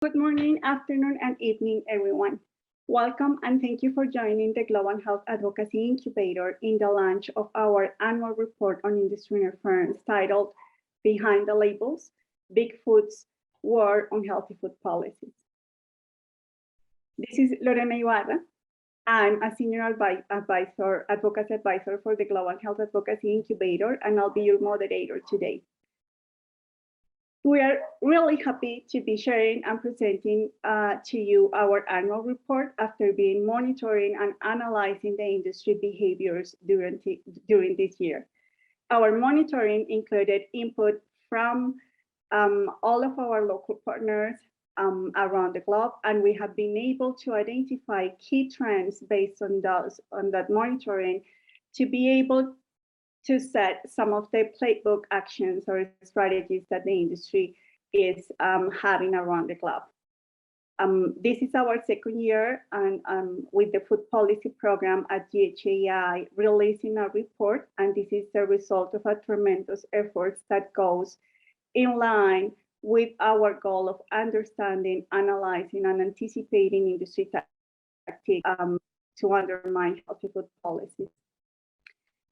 Good morning, afternoon, and evening, everyone. Welcome and thank you for joining the Global Health Advocacy Incubator in the launch of our annual report on industry interference titled Behind the Labels, Big Food's War on Healthy Food Policies. This is Lorena Ibarra. I'm a senior advocacy advisor for the Global Health Advocacy Incubator, and I'll be your moderator today. We are really happy to be sharing and presenting to you our annual report after being monitoring and analyzing the industry behaviors during this year. Our monitoring included input from all of our local partners around the globe, and we have been able to identify key trends based on that monitoring to be able to set some of the playbook actions or strategies that the industry is having around the globe. This is our second year and with the food policy program at GHAI releasing a report, and this is the result of a tremendous efforts that goes in line with our goal of understanding, analyzing, and anticipating industry tactics to undermine healthy food policies.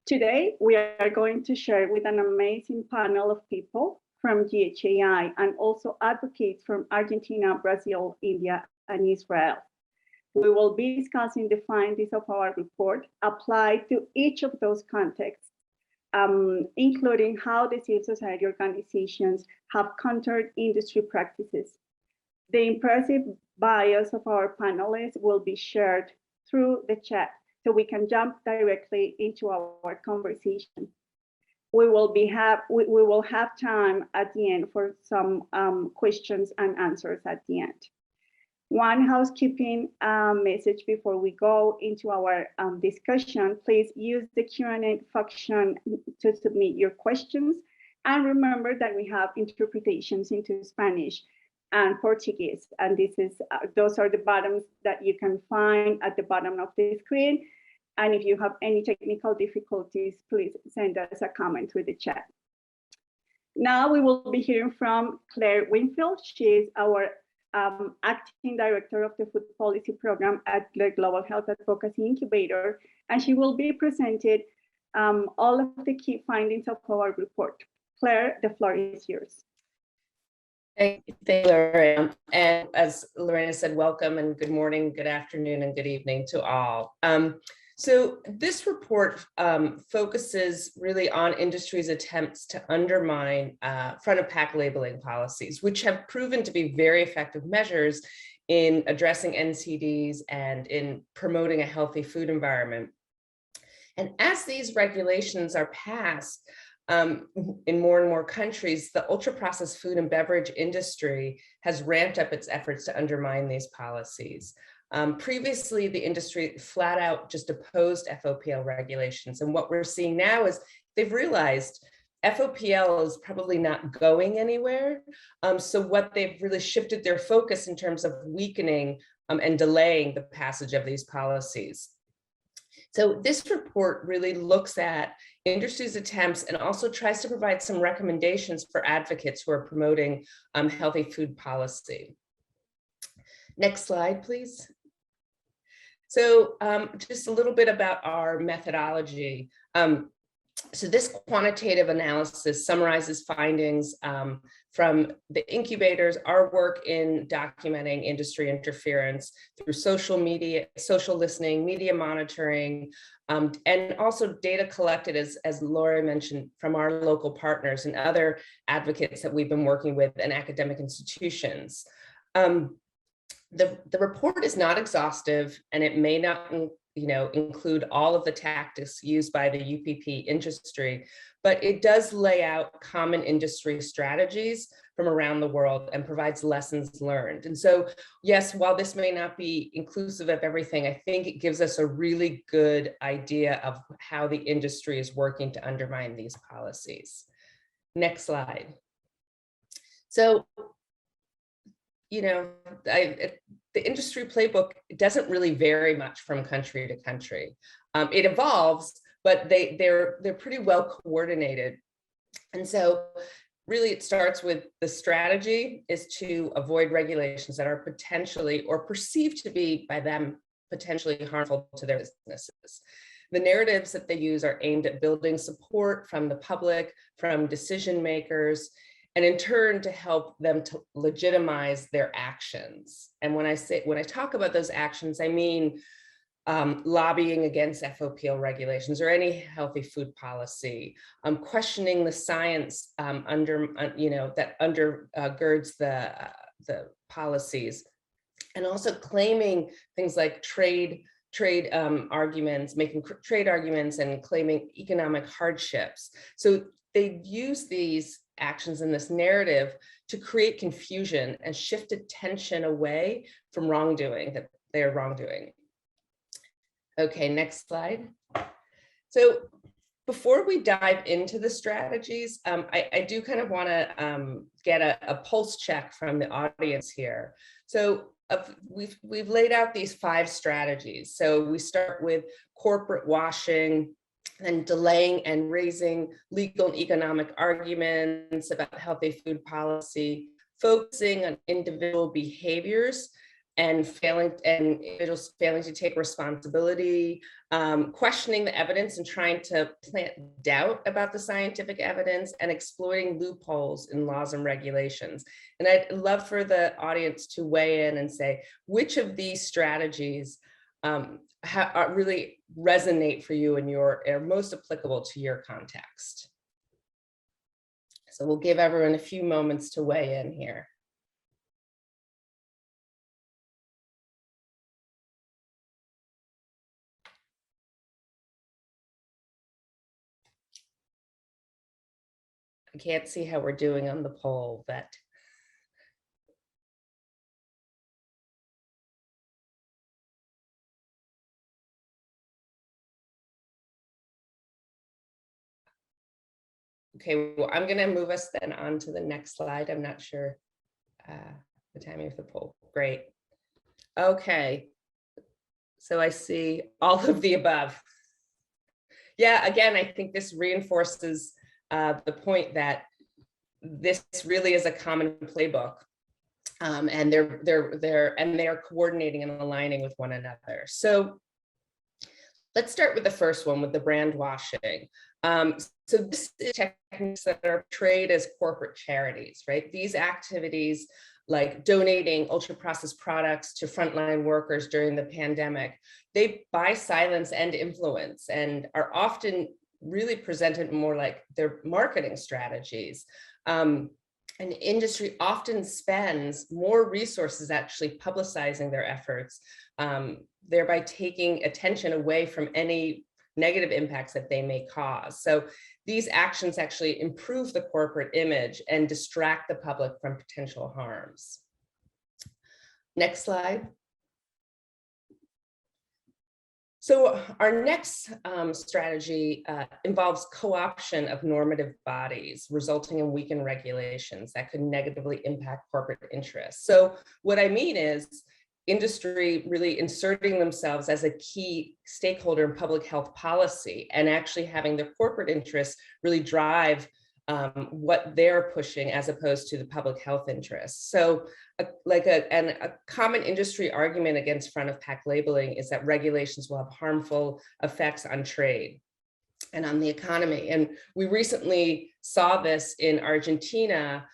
Today, we are going to share with an amazing panel of people from GHAI and also advocates from Argentina, Brazil, India, and Israel. We will be discussing the findings of our report applied to each of those contexts, including how the civil society organizations have countered industry practices. The impressive bios of our panelists will be shared through the chat, so we can jump directly into our conversation. We will have time at the end for some questions and answers at the end. One housekeeping message before we go into our discussion: please use the Q&A function to submit your questions. And remember that we have interpretations into Spanish and Portuguese, and those are the buttons that you can find at the bottom of the screen. And if you have any technical difficulties, please send us a comment with the chat. Now we will be hearing from Claire Wingfield. She is our acting director of the food policy program at the Global Health Advocacy Incubator, and she will be presented all of the key findings of our report. Claire, the floor is yours. Thank you, Lorena. And as Lorena said, welcome and good morning, good afternoon, and good evening to all. So this report focuses really on industry's attempts to undermine front of pack labeling policies, which have proven to be very effective measures in addressing NCDs and in promoting a healthy food environment. And as these regulations are passed, in more and more countries, the ultra-processed food and beverage industry has ramped up its efforts to undermine these policies. Previously, the industry flat out just opposed FOPL regulations. And what we're seeing now is they've realized FOPL is probably not going anywhere. So what they've really shifted their focus in terms of weakening and delaying the passage of these policies. So this report really looks at industry's attempts and also tries to provide some recommendations for advocates who are promoting healthy food policy. Next slide, please. So just a little bit about our methodology. So this quantitative analysis summarizes findings from the incubators, our work in documenting industry interference through social media, social listening, media monitoring, and also data collected, as Laura mentioned, from our local partners and other advocates that we've been working with and academic institutions. The report is not exhaustive, and it may not include all of the tactics used by the UPP industry, but it does lay out common industry strategies from around the world and provides lessons learned. And so, yes, while this may not be inclusive of everything, I think it gives us a really good idea of how the industry is working to undermine these policies. Next slide. So, the industry playbook doesn't really vary much from country to country. It evolves, but they're pretty well coordinated. And so really it starts with the strategy is to avoid regulations that are potentially or perceived to be by them potentially harmful to their businesses. The narratives that they use are aimed at building support from the public, from decision makers, and in turn to help them to legitimize their actions. And when I talk about those actions, I mean lobbying against FOPL regulations or any healthy food policy, questioning the science that undergirds the policies, and also claiming things like trade arguments, making trade arguments and claiming economic hardships. So they use these actions in this narrative to create confusion and shift attention away from wrongdoing, that they're wrongdoing. Okay, next slide. So before we dive into the strategies, I do kind of want to get a pulse check from the audience here. So we've laid out these 5 strategies. So we start with corporate washing, then delaying and raising legal and economic arguments about healthy food policy, focusing on individual behaviors and individuals failing to take responsibility, questioning the evidence and trying to plant doubt about the scientific evidence, and exploiting loopholes in laws and regulations. And I'd love for the audience to weigh in and say, which of these strategies really resonate for you and are most applicable to your context. So we'll give everyone a few moments to weigh in here. I can't see how we're doing on the poll, but okay, well, I'm going to move us then on to the next slide. I'm not sure the timing of the poll. Great. Okay. So I see all of the above. Yeah, again, I think this reinforces the point that this really is a common playbook, and they're coordinating and aligning with one another. So let's start with the first one, with the brand washing. So this is techniques that are portrayed as corporate charities, right? These activities, like donating ultra-processed products to frontline workers during the pandemic, they buy silence and influence, and are often really presented more like their marketing strategies. And industry often spends more resources actually publicizing their efforts, thereby taking attention away from any negative impacts that they may cause. So these actions actually improve the corporate image and distract the public from potential harms. Next slide. So our next strategy involves co-option of normative bodies, resulting in weakened regulations that could negatively impact corporate interests. So what I mean is industry really inserting themselves as a key stakeholder in public health policy, and actually having their corporate interests really drive what they're pushing as opposed to the public health interests. So a common industry argument against front of pack labeling is that regulations will have harmful effects on trade and on the economy. And we recently saw this in Argentina,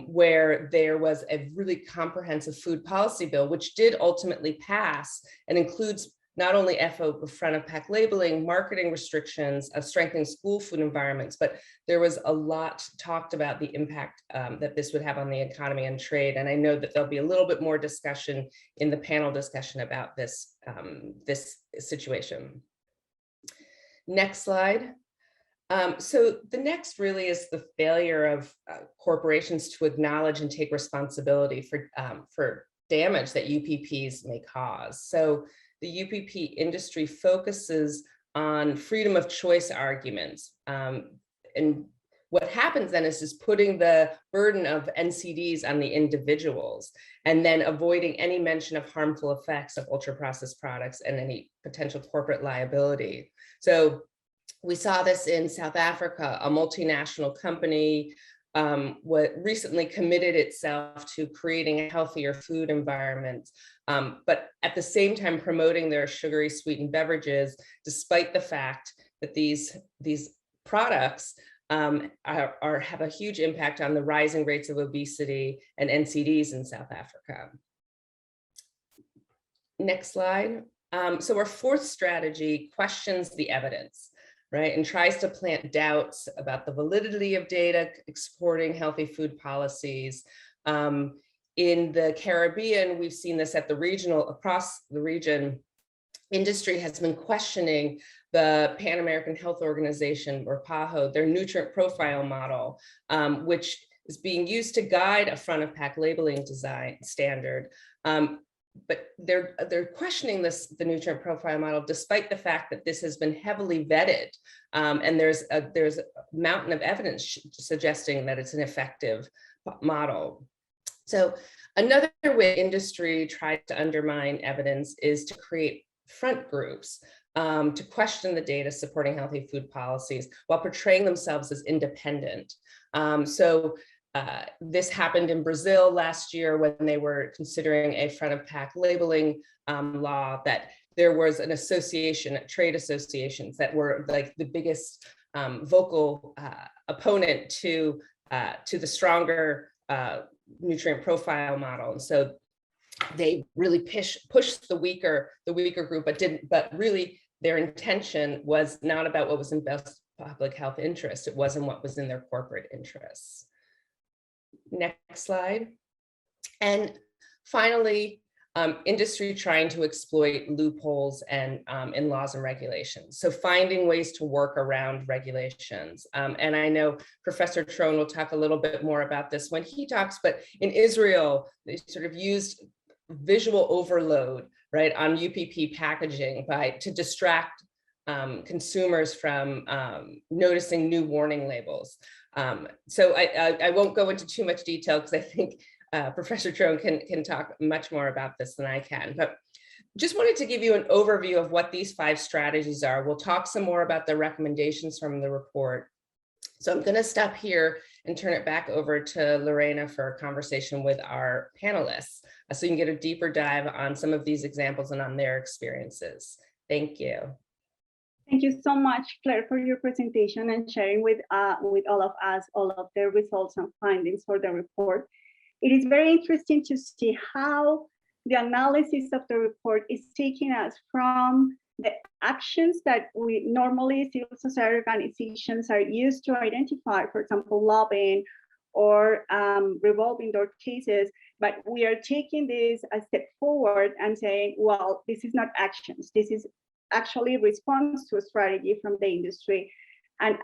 where there was a really comprehensive food policy bill, which did ultimately pass and includes not only front of pack labeling, marketing restrictions, strengthening school food environments, but there was a lot talked about the impact that this would have on the economy and trade. And I know that there'll be a little bit more discussion in the panel discussion about this, this situation. Next slide. So the next really is the failure of corporations to acknowledge and take responsibility for damage that UPPs may cause. So the UPP industry focuses on freedom of choice arguments. And what happens then is just putting the burden of NCDs on the individuals, and then avoiding any mention of harmful effects of ultra-processed products and any potential corporate liability. So we saw this in South Africa. A multinational company what recently committed itself to creating a healthier food environment, but at the same time promoting their sugary sweetened beverages, despite the fact that these products have a huge impact on the rising rates of obesity and NCDs in South Africa. Next slide. So our fourth strategy questions the evidence, right, and tries to plant doubts about the validity of data exporting healthy food policies. In the Caribbean, we've seen this at the across the region. Industry has been questioning the Pan American Health Organization, or PAHO, their nutrient profile model, which is being used to guide a front of pack labeling design standard. But they're questioning the nutrient profile model, despite the fact that this has been heavily vetted, and there's a mountain of evidence suggesting that it's an effective model. So another way industry tries to undermine evidence is to create front groups to question the data supporting healthy food policies while portraying themselves as independent. This happened in Brazil last year when they were considering a front of pack labeling law, that there was an association, trade associations, that were like the biggest vocal opponent to the stronger nutrient profile model. And so they really pushed the weaker group, but really their intention was not about what was in best public health interest. It wasn't what was in their corporate interests. Next slide. And finally, industry trying to exploit loopholes and in laws and regulations. So finding ways to work around regulations. And I know Professor Troen will talk a little bit more about this when he talks, but in Israel, they sort of used visual overload, right, on UPP packaging to distract consumers from noticing new warning labels. So I won't go into too much detail because I think Professor Troen can talk much more about this than I can, but just wanted to give you an overview of what these 5 strategies are. We'll talk some more about the recommendations from the report. So I'm going to stop here and turn it back over to Lorena for a conversation with our panelists, so you can get a deeper dive on some of these examples and on their experiences. Thank you. Thank you so much, Claire, for your presentation and sharing with all of us all of the results and findings for the report. It is very interesting to see how the analysis of the report is taking us from the actions that we normally civil society organizations are used to identify, for example, lobbying or revolving door cases, but we are taking this a step forward and saying, well, this is not actions, this is actually response to a strategy from the industry. And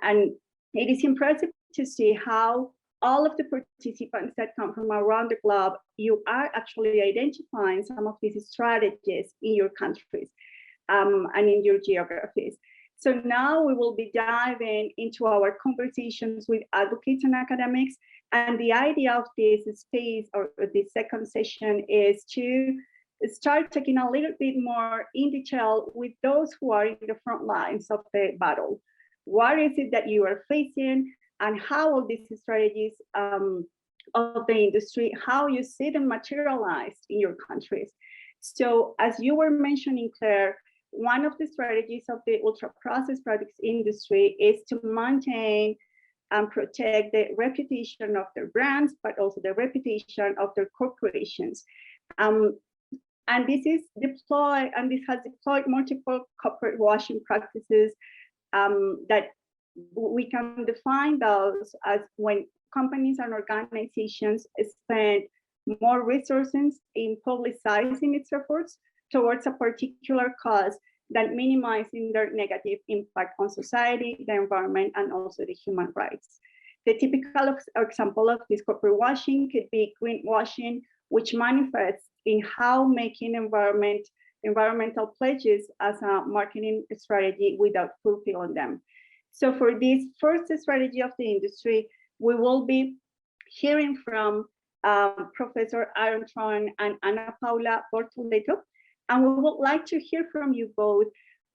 it is impressive to see how all of the participants that come from around the globe, you are actually identifying some of these strategies in your countries and in your geographies. So now we will be diving into our conversations with advocates and academics. And the idea of this space or this second session is to start talking a little bit more in detail with those who are in the front lines of the battle. What is it that you are facing, and how all these strategies of the industry, how you see them materialized in your countries. So as you were mentioning, Claire, one of the strategies of the ultra-processed products industry is to maintain and protect the reputation of their brands, but also the reputation of their corporations. And this is deployed, and this has deployed multiple corporate washing practices that we can define those as when companies and organizations spend more resources in publicizing its efforts towards a particular cause than minimizing their negative impact on society, the environment, and also the human rights. The typical example of this corporate washing could be greenwashing, which manifests in how making environmental pledges as a marketing strategy without fulfilling them. So for this first strategy of the industry, we will be hearing from Professor Aron Troen and Paula Bortoletto, and we would like to hear from you both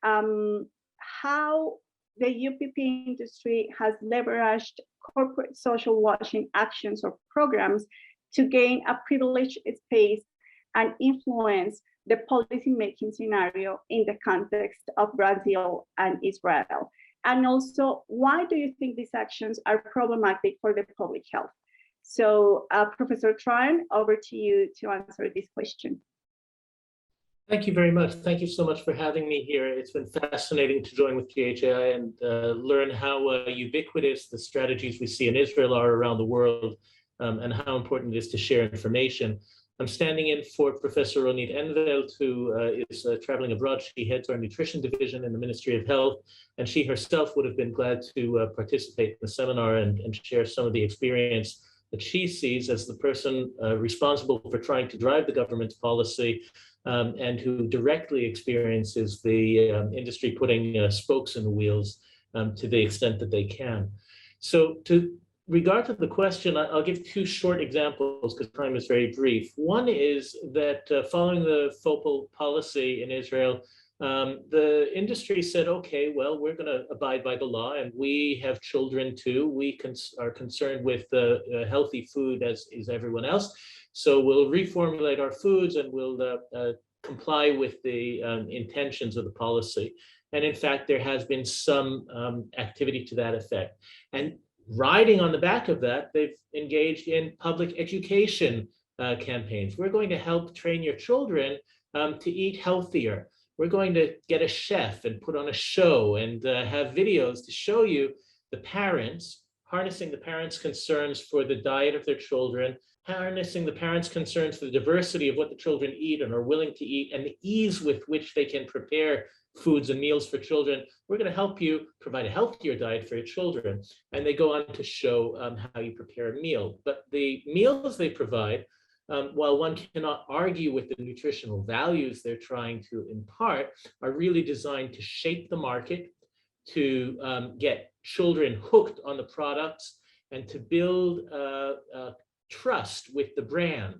how the UPP industry has leveraged corporate social washing actions or programs to gain a privileged space and influence the policy-making scenario in the context of Brazil and Israel? And also, why do you think these actions are problematic for the public health? So, Professor Troen, over to you to answer this question. Thank you very much. Thank you so much for having me here. It's been fascinating to join with GHAI and learn how ubiquitous the strategies we see in Israel are around the world, and how important it is to share information. I'm standing in for Professor Ronit Enveld, who is traveling abroad. She heads our nutrition division in the Ministry of Health, and she herself would have been glad to participate in the seminar and share some of the experience that she sees as the person responsible for trying to drive the government's policy, and who directly experiences the industry putting spokes in the wheels to the extent that they can. So to regard to the question, I'll give two short examples because time is very brief. One is that following the FOPL policy in Israel, the industry said, okay, well, we're going to abide by the law, and we have children too. We are concerned with healthy food as is everyone else. So we'll reformulate our foods and we'll comply with the intentions of the policy. And in fact, there has been some activity to that effect. And riding on the back of that, they've engaged in public education campaigns. We're going to help train your children to eat healthier. We're going to get a chef and put on a show and have videos to show you the parents, harnessing the parents' concerns for the diet of their children, harnessing the parents' concerns for the diversity of what the children eat and are willing to eat, and the ease with which they can prepare foods and meals for children. We're going to help you provide a healthier diet for your children. And they go on to show how you prepare a meal. But the meals they provide, while one cannot argue with the nutritional values they're trying to impart, are really designed to shape the market, to get children hooked on the products, and to build trust with the brand.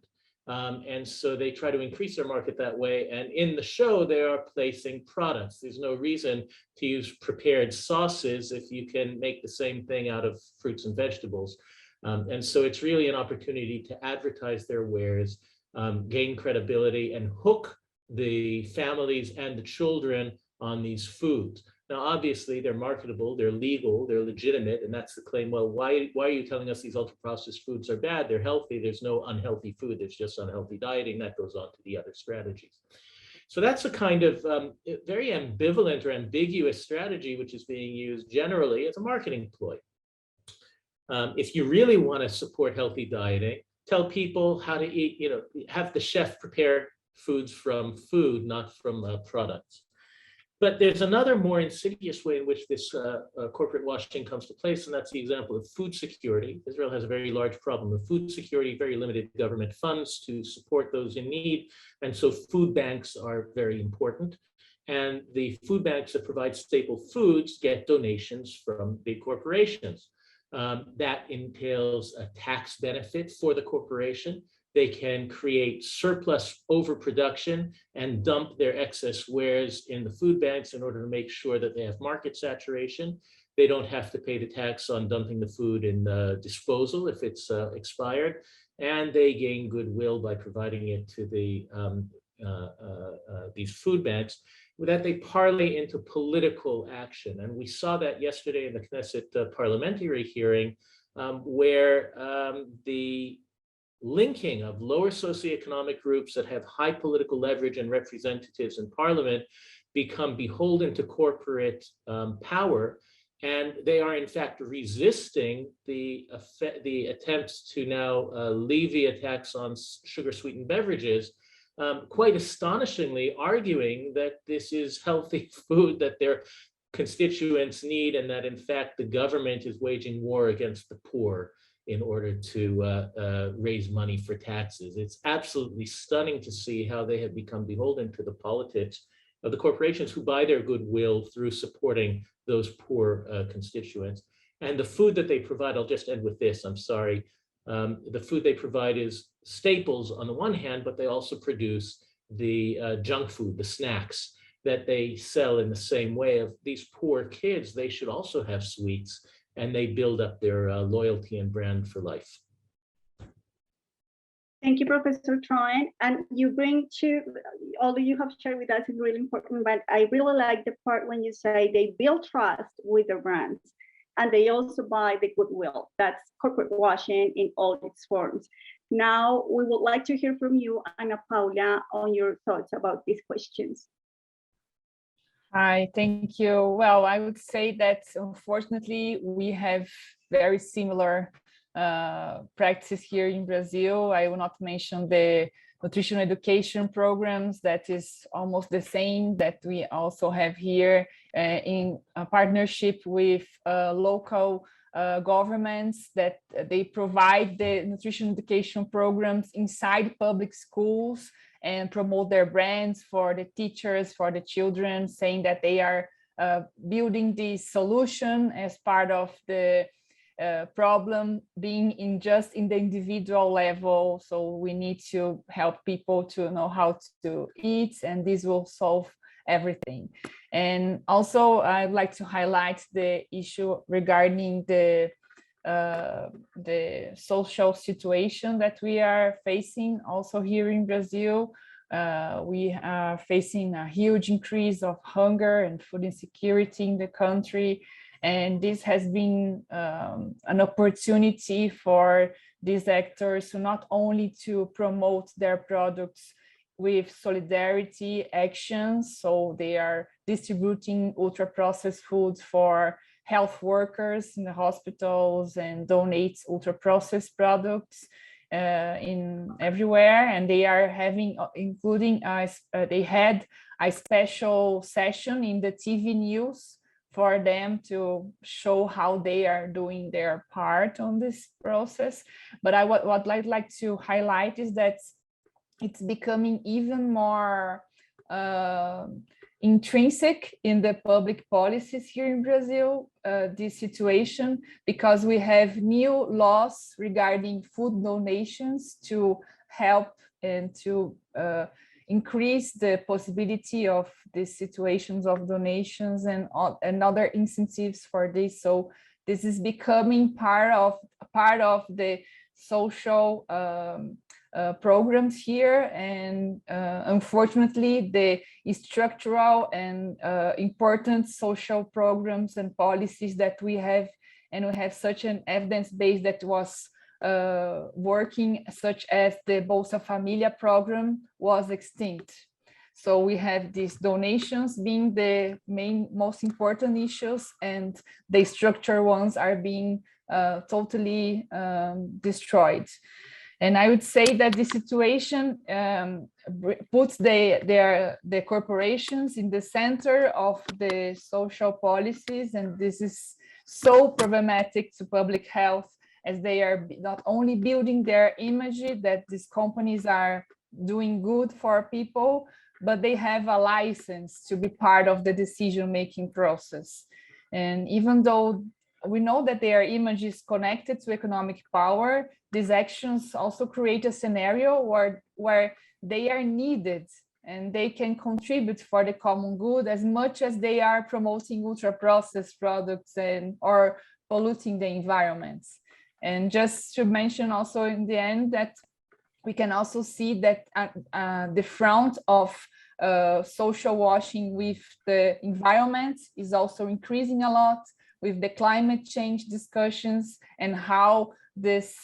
And so they try to increase their market that way. And in the show, they are placing products. There's no reason to use prepared sauces if you can make the same thing out of fruits and vegetables. And so it's really an opportunity to advertise their wares, gain credibility, and hook the families and the children on these foods. Now, obviously, they're marketable, they're legal, they're legitimate, and that's the claim. Well, why are you telling us these ultra-processed foods are bad? They're healthy. There's no unhealthy food. There's just unhealthy dieting. That goes on to the other strategies. So that's a kind of very ambivalent or ambiguous strategy which is being used generally as a marketing ploy. If you really want to support healthy dieting, tell people how to eat, have the chef prepare foods from food, not from products. But there's another more insidious way in which this corporate washing comes to place, and that's the example of food security. Israel has a very large problem of food security, very limited government funds to support those in need, and so food banks are very important. And the food banks that provide staple foods get donations from big corporations. That entails a tax benefit for the corporation. They can create surplus overproduction and dump their excess wares in the food banks in order to make sure that they have market saturation. They don't have to pay the tax on dumping the food in disposal if it's expired, and they gain goodwill by providing it to the these food banks, that they parlay into political action. And we saw that yesterday in the Knesset parliamentary hearing, where the linking of lower socioeconomic groups that have high political leverage and representatives in parliament become beholden to corporate power, and they are in fact resisting the attempts to now levy a tax on sugar-sweetened beverages, quite astonishingly arguing that this is healthy food that their constituents need, and that in fact the government is waging war against the poor in order to raise money for taxes. It's absolutely stunning to see how they have become beholden to the politics of the corporations who buy their goodwill through supporting those poor constituents. And the food that they provide, I'll just end with this, I'm sorry. The food they provide is staples on the one hand, but they also produce the junk food, the snacks. that they sell in the same way of these poor kids. They should also have sweets, and they build up their loyalty and brand for life. Thank you, Professor Troen. And you bring to, all you have shared with us is really important, but I really like the part when you say they build trust with the brands and they also buy the goodwill. That's corporate washing in all its forms. Now, we would like to hear from you, Ana Paula, on your thoughts about these questions. Hi, thank you. Well, I would say that unfortunately we have very similar practices here in Brazil. I will not mention the nutrition education programs, that is almost the same that we also have here in a partnership with local governments, that they provide the nutrition education programs inside public schools and promote their brands for the teachers, for the children, saying that they are building this solution as part of the problem being in the individual level. So we need to help people to know how to eat, and this will solve everything. And also I'd like to highlight the issue regarding the social situation that we are facing also here in Brazil. We are facing a huge increase of hunger and food insecurity in the country. And this has been an opportunity for these actors to not only to promote their products with solidarity actions, so they are distributing ultra-processed foods for health workers in the hospitals and donate ultra-processed products in everywhere. And they are having, including they had a special session in the TV news for them to show how they are doing their part on this process. But what I'd like to highlight is that it's becoming even more intrinsic in the public policies here in Brazil, this situation, because we have new laws regarding food donations to help and to increase the possibility of these situations of donations and other incentives for this. So this is becoming part of the social programs here, and unfortunately the structural and important social programs and policies that we have, and we have such an evidence base that was working, such as the Bolsa Familia program, was extinct. So we have these donations being the most important issues, and the structural ones are being totally destroyed. And I would say that the situation puts the corporations in the center of the social policies, and this is so problematic to public health, as they are not only building their image that these companies are doing good for people, but they have a license to be part of the decision-making process. And even though we know that their image is connected to economic power, these actions also create a scenario where they are needed and they can contribute for the common good as much as they are promoting ultra-processed products or polluting the environment. And just to mention also in the end that we can also see that the front of social washing with the environment is also increasing a lot with the climate change discussions, and how this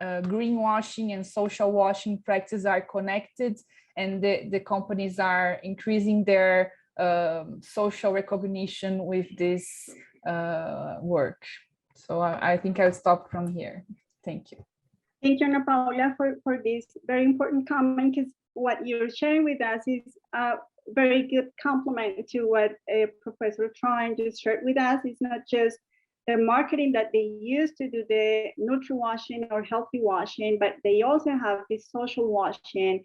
greenwashing and social washing practices are connected, and the companies are increasing their social recognition with this work. So I think I'll stop from here. Thank you. Thank you, Ana Paula, for this very important comment, because what you're sharing with us is a very good complement to what Professor Troen just shared with us. It's not just the marketing that they use to do the nutri-washing or healthy washing, but they also have this social washing,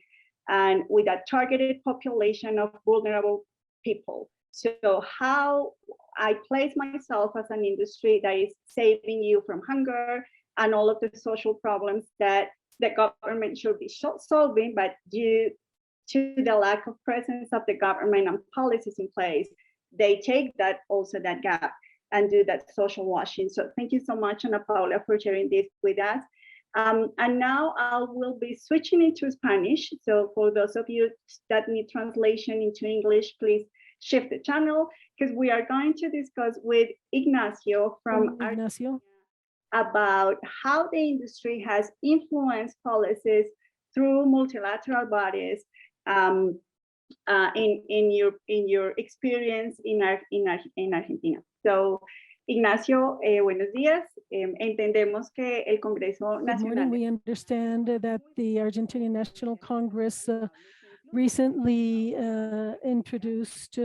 and with a targeted population of vulnerable people. So how I place myself as an industry that is saving you from hunger and all of the social problems that the government should be solving, but you to the lack of presence of the government and policies in place, they take that gap and do that social washing. So thank you so much, Ana Paula, for sharing this with us. And now I will be switching into Spanish. So for those of you that need translation into English, please shift the channel, because we are going to discuss with Ignacio from Argentina about how the industry has influenced policies through multilateral bodies in your experience in Argentina. So, Ignacio, buenos días. Entendemos que el Congreso Good Nacional. morning. We understand that the Argentinian National Congress recently introduced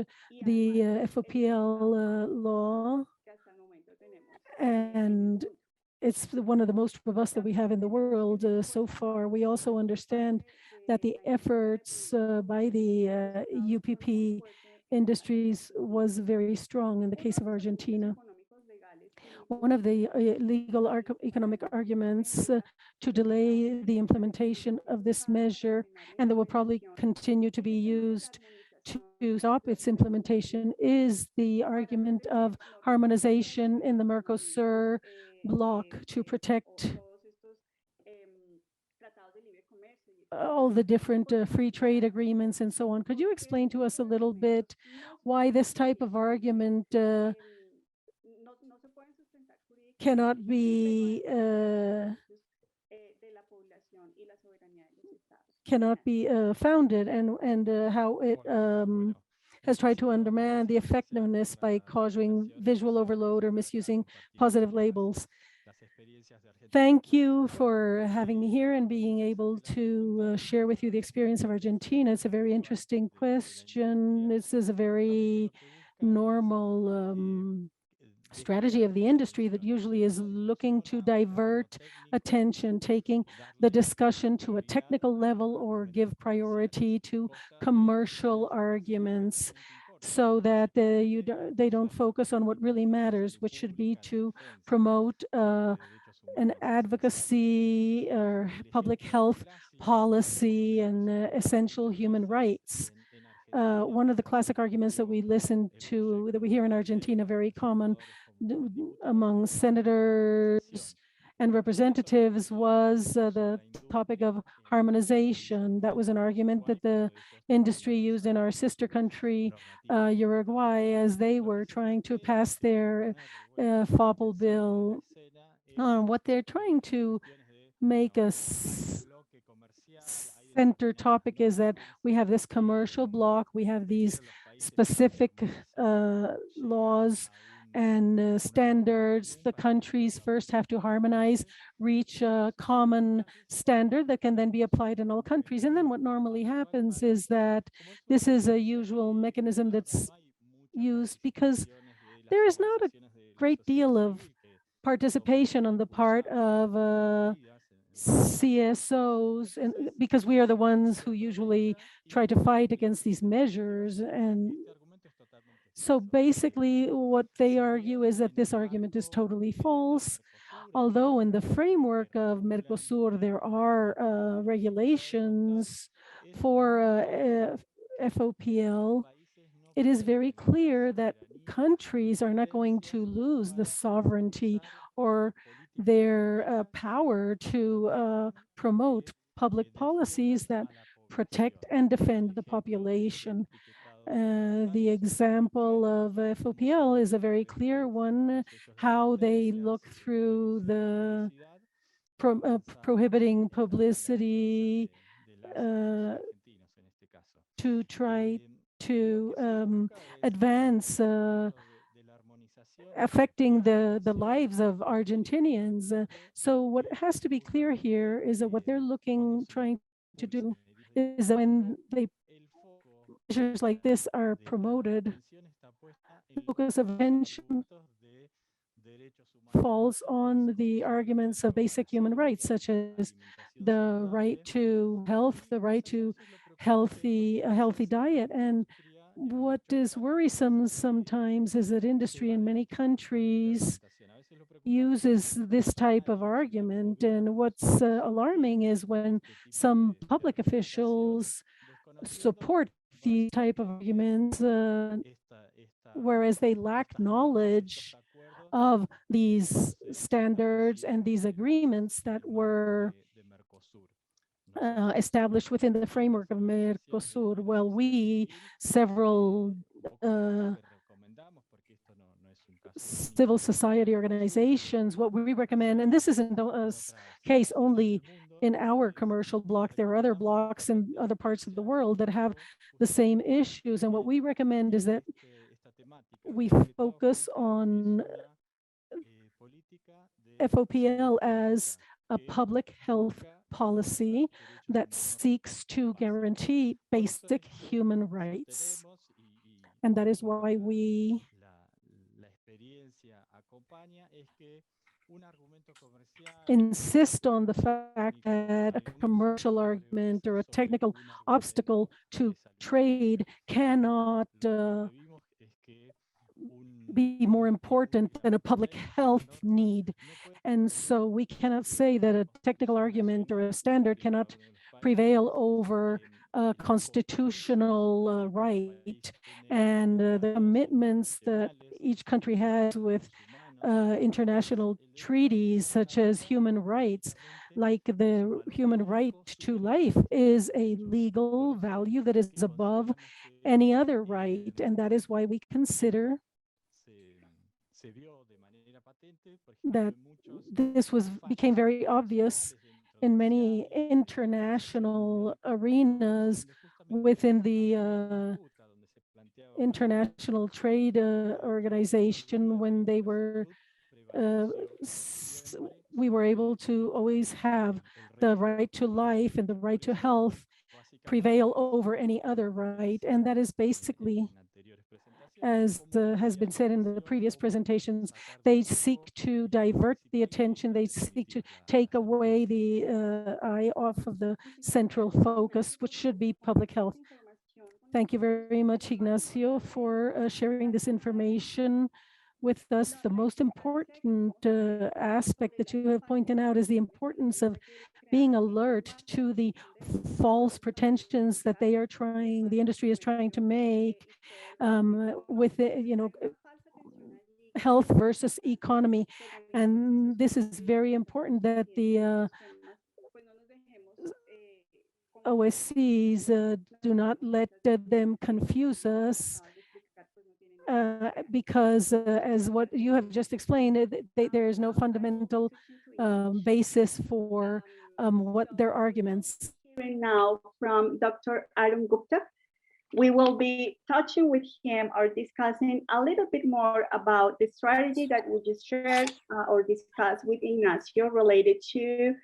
the FOPL law, and it's one of the most robust that we have in the world so far. We also understand that the efforts by the UPP industries was very strong in the case of Argentina. One of the legal economic arguments to delay the implementation of this measure, and that will probably continue to be used to stop its implementation, is the argument of harmonization in the Mercosur bloc to protect all the different free trade agreements and so on. Could you explain to us a little bit why this type of argument cannot be founded, and how it has tried to undermine the effectiveness by causing visual overload or misusing positive labels? Thank you for having me here and being able to share with you the experience of Argentina. It's a very interesting question. This is a very normal strategy of the industry that usually is looking to divert attention, taking the discussion to a technical level or give priority to commercial arguments, so that they don't focus on what really matters, which should be to promote an advocacy or public health policy and essential human rights. One of the classic arguments that we listen to, that we hear in Argentina, very common among senators and representatives, was the topic of harmonization. That was an argument that the industry used in our sister country, Uruguay, as they were trying to pass their FOPL bill. What they're trying to make a center topic is that we have this commercial block, we have these specific laws and standards. The countries first have to harmonize, reach a common standard that can then be applied in all countries. And then what normally happens is that this is a usual mechanism that's used because there is not a great deal of participation on the part of CSOs, and because we are the ones who usually try to fight against these measures. And so basically what they argue is that this argument is totally false. Although in the framework of Mercosur, there are regulations for FOPL, it is very clear that countries are not going to lose the sovereignty or their power to promote public policies that protect and defend the population. The example of FOPL is a very clear one, how they look through the prohibiting publicity to try to advance affecting the lives of Argentinians. So what has to be clear here is that what they're trying to do is that when measures like this are promoted, the focus of attention falls on the arguments of basic human rights, such as the right to health, the right to a healthy diet. And what is worrisome sometimes is that industry in many countries uses this type of argument. And what's alarming is when some public officials support these type of arguments, whereas they lack knowledge of these standards and these agreements that were established within the framework of Mercosur. Well, several civil society organizations, what we recommend, and this isn't a case only in our commercial block, there are other blocks in other parts of the world that have the same issues. And what we recommend is that we focus on FOPL as a public health policy that seeks to guarantee basic human rights. And that is why we insist on the fact that a commercial argument or a technical obstacle to trade cannot be more important than a public health need. And so we cannot say that a technical argument or a standard cannot prevail over a constitutional right. And the commitments that each country has with international treaties, such as human rights, like the human right to life, is a legal value that is above any other right. And that is why we consider that this became very obvious in many international arenas within the International Trade Organization, when they were we were able to always have the right to life and the right to health prevail over any other right. And that is basically, as has been said in the previous presentations, they seek to divert the attention, they seek to take away the eye off of the central focus, which should be public health. Thank you very much, Ignacio, for sharing this information with us. The most important aspect that you have pointed out is the importance of being alert to the false pretensions that the industry is trying to make with health versus economy. And this is very important, that the OSCs do not let them confuse us, because as what you have just explained, there is no fundamental basis for what their arguments. Now from Dr. Arun Gupta, we will be touching with him or discussing a little bit more about the strategy that we just shared or discussed with Ignacio related to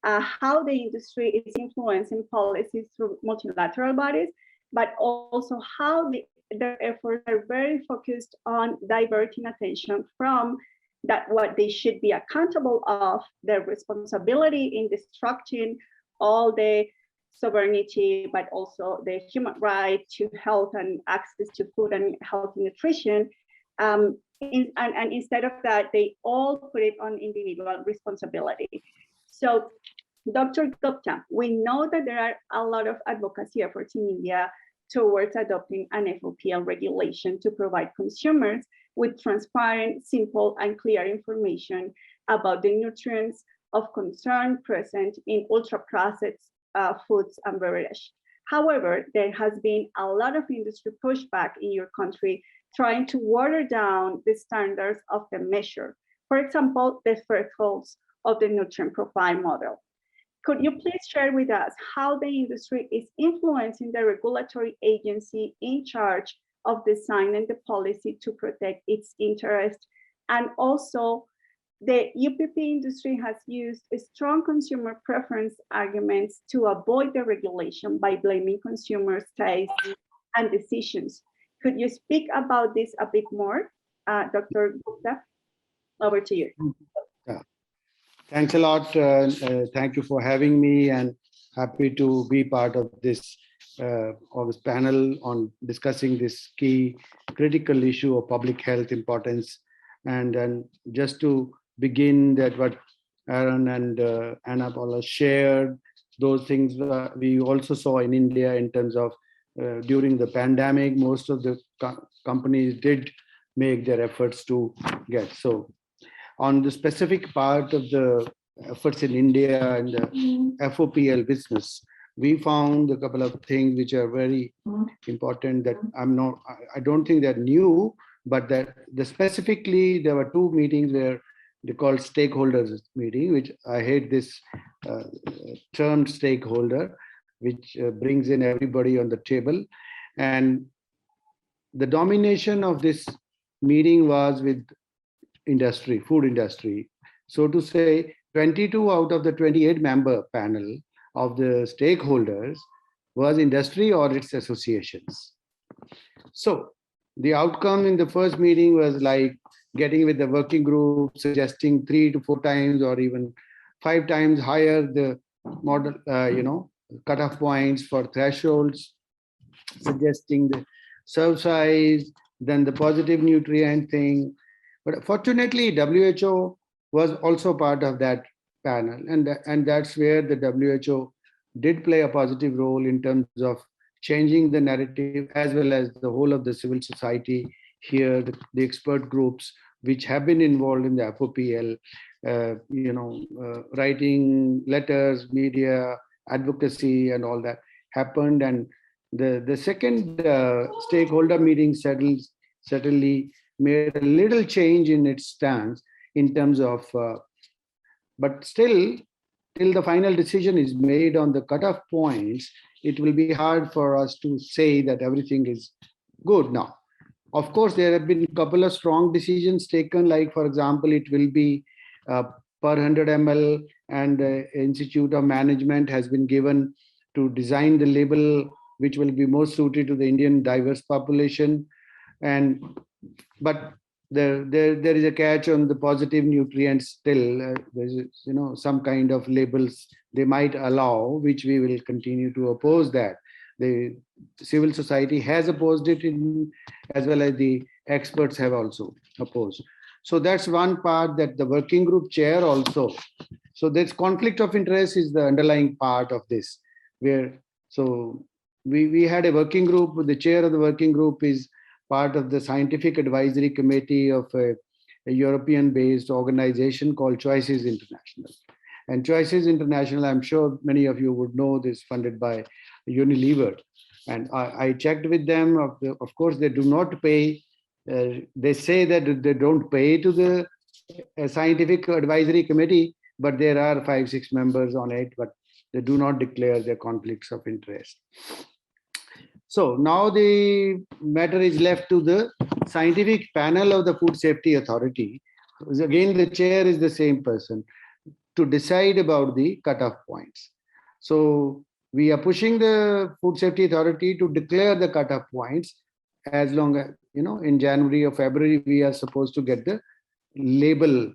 how the industry is influencing policies through multilateral bodies, but also how their efforts are very focused on diverting attention from what they should be accountable of, their responsibility in destructing all the sovereignty, but also the human right to health and access to food and healthy nutrition. And instead of that, they all put it on individual responsibility. So, Dr. Gupta, we know that there are a lot of advocacy efforts in India towards adopting an FOPL regulation to provide consumers with transparent, simple, and clear information about the nutrients of concern present in ultra-processed foods and beverages. However, there has been a lot of industry pushback in your country trying to water down the standards of the measure. For example, the thresholds of the nutrient profile model. Could you please share with us how the industry is influencing the regulatory agency in charge of designing the policy to protect its interest? And also, the UPP industry has used strong consumer preference arguments to avoid the regulation by blaming consumers' taste and decisions. Could you speak about this a bit more, Dr. Gupta? Over to you. Yeah. Thanks a lot. Thank you for having me, and happy to be part of this panel on discussing this key critical issue of public health importance. And just to begin, that what Aron and Paula shared, those things we also saw in India in terms of during the pandemic, most of the companies did make their efforts to get. So on the specific part of the efforts in India and the FOPL business, we found a couple of things which are very important that I don't think they're new, but that specifically there were two meetings where they called stakeholders meeting, which I hate this term stakeholder, which brings in everybody on the table. And the domination of this meeting was with industry, food industry. So to say, 22 out of the 28 member panel of the stakeholders was industry or its associations. So the outcome in the first meeting was like getting with the working group, suggesting 3 to 4 times or even 5 times higher the model, cutoff points for thresholds, suggesting the serve size, then the positive nutrient thing. But fortunately, WHO was also part of that panel, and that's where the WHO did play a positive role in terms of changing the narrative, as well as the whole of the civil society here, the expert groups which have been involved in the FOPL, writing letters, media, advocacy, and all that happened. And the second stakeholder meeting certainly made a little change in its stance in terms of, but still, till the final decision is made on the cutoff points, it will be hard for us to say that everything is good now. Of course, there have been a couple of strong decisions taken, like, for example, it will be per 100 ml, and the Institute of Management has been given to design the label which will be most suited to the Indian diverse population. But there is a catch on the positive nutrients still. There's some kind of labels they might allow, which we will continue to oppose that. The civil society has opposed it, as well as the experts have also opposed. So that's one part, that the working group chair also. So this conflict of interest is the underlying part of this, where we had a working group. The chair of the working group is part of the scientific advisory committee of a European-based organization called Choices International. And Choices International, I'm sure many of you would know this, funded by Unilever. And I checked with them. Of course, they do not pay. They say that they don't pay to the scientific advisory committee, but there are 5-6 members on it, but they do not declare their conflicts of interest. So now the matter is left to the scientific panel of the Food Safety Authority. Again, the chair is the same person, to decide about the cutoff points. So we are pushing the Food Safety Authority to declare the cutoff points, as long as, in January or February, we are supposed to get the label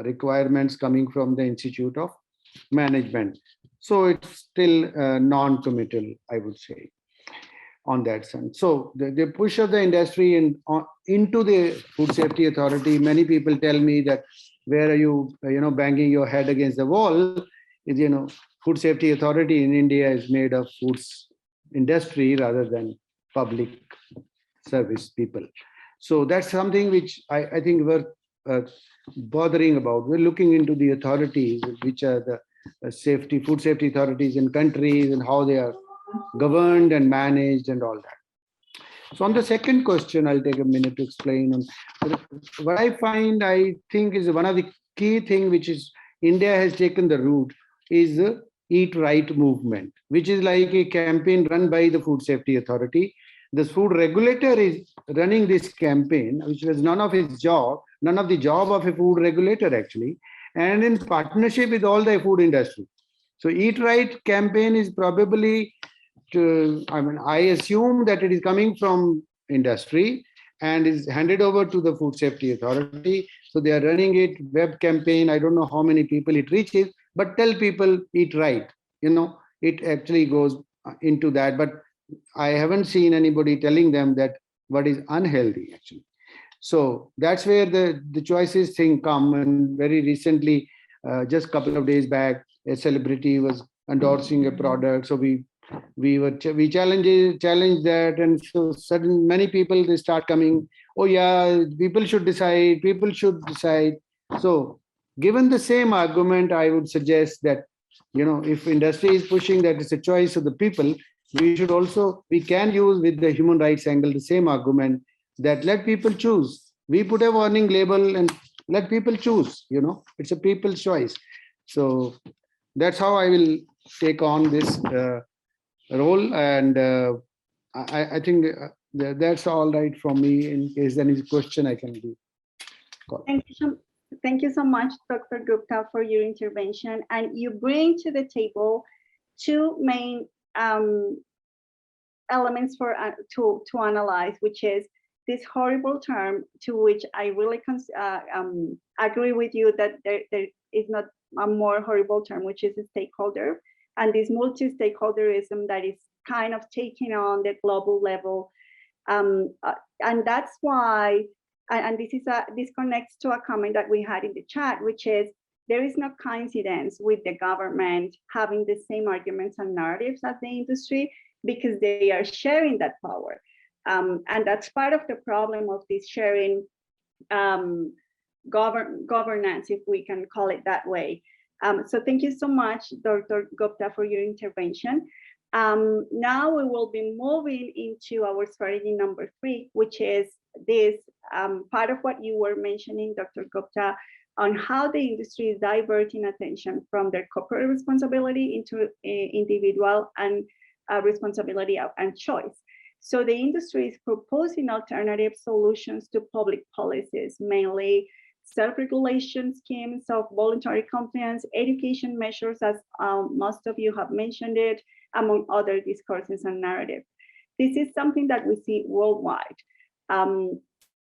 requirements coming from the Institute of Management. So it's still non-committal, I would say, on that sense. So the push of the industry into the Food Safety Authority, many people tell me that, where are you, banging your head against the wall? Is, Food Safety Authority in India is made of foods industry rather than public service people. So that's something which I think we're bothering about. We're looking into the authorities, which are the food safety authorities in countries, and how they are governed and managed and all that. So on the second question, I'll take a minute to explain. What I think is one of the key things which is India has taken the route is the Eat Right movement, which is like a campaign run by the Food Safety Authority. The food regulator is running this campaign, which was none of the job of a food regulator actually, and in partnership with all the food industry. So Eat Right campaign is probably, I assume that it is coming from industry and is handed over to the Food Safety Authority. So they are running it, web campaign. I don't know how many people it reaches, but tell people eat right. It actually goes into that. But I haven't seen anybody telling them that what is unhealthy actually. So that's where the choices thing come. And very recently, just a couple of days back, a celebrity was endorsing a product. So we we challenge that, and so sudden many people, they start coming, oh yeah, people should decide. So given the same argument, I would suggest that, if industry is pushing that it's a choice of the people, we can use with the human rights angle the same argument, that let people choose. We put a warning label and let people choose. It's a people's choice. So that's how I will take on this role, and I think that's all right from me. In case there is a question, I can be called. Thank you so much, Dr. Gupta, for your intervention. And you bring to the table two main elements for to analyze, which is this horrible term, to which I really agree with you that there is not a more horrible term, which is a stakeholder, and this multi-stakeholderism that is kind of taking on the global level, and that's why. And this connects to a comment that we had in the chat, which is there is no coincidence with the government having the same arguments and narratives as the industry, because they are sharing that power. And that's part of the problem of this sharing governance, if we can call it that way. So thank you so much, Dr. Gupta, for your intervention. Now we will be moving into our strategy number 3, which is this part of what you were mentioning, Dr. Gupta, on how the industry is diverting attention from their corporate responsibility into individual and responsibility and choice. So the industry is proposing alternative solutions to public policies, mainly self-regulation schemes of voluntary compliance, education measures, as most of you have mentioned it, among other discourses and narratives. This is something that we see worldwide.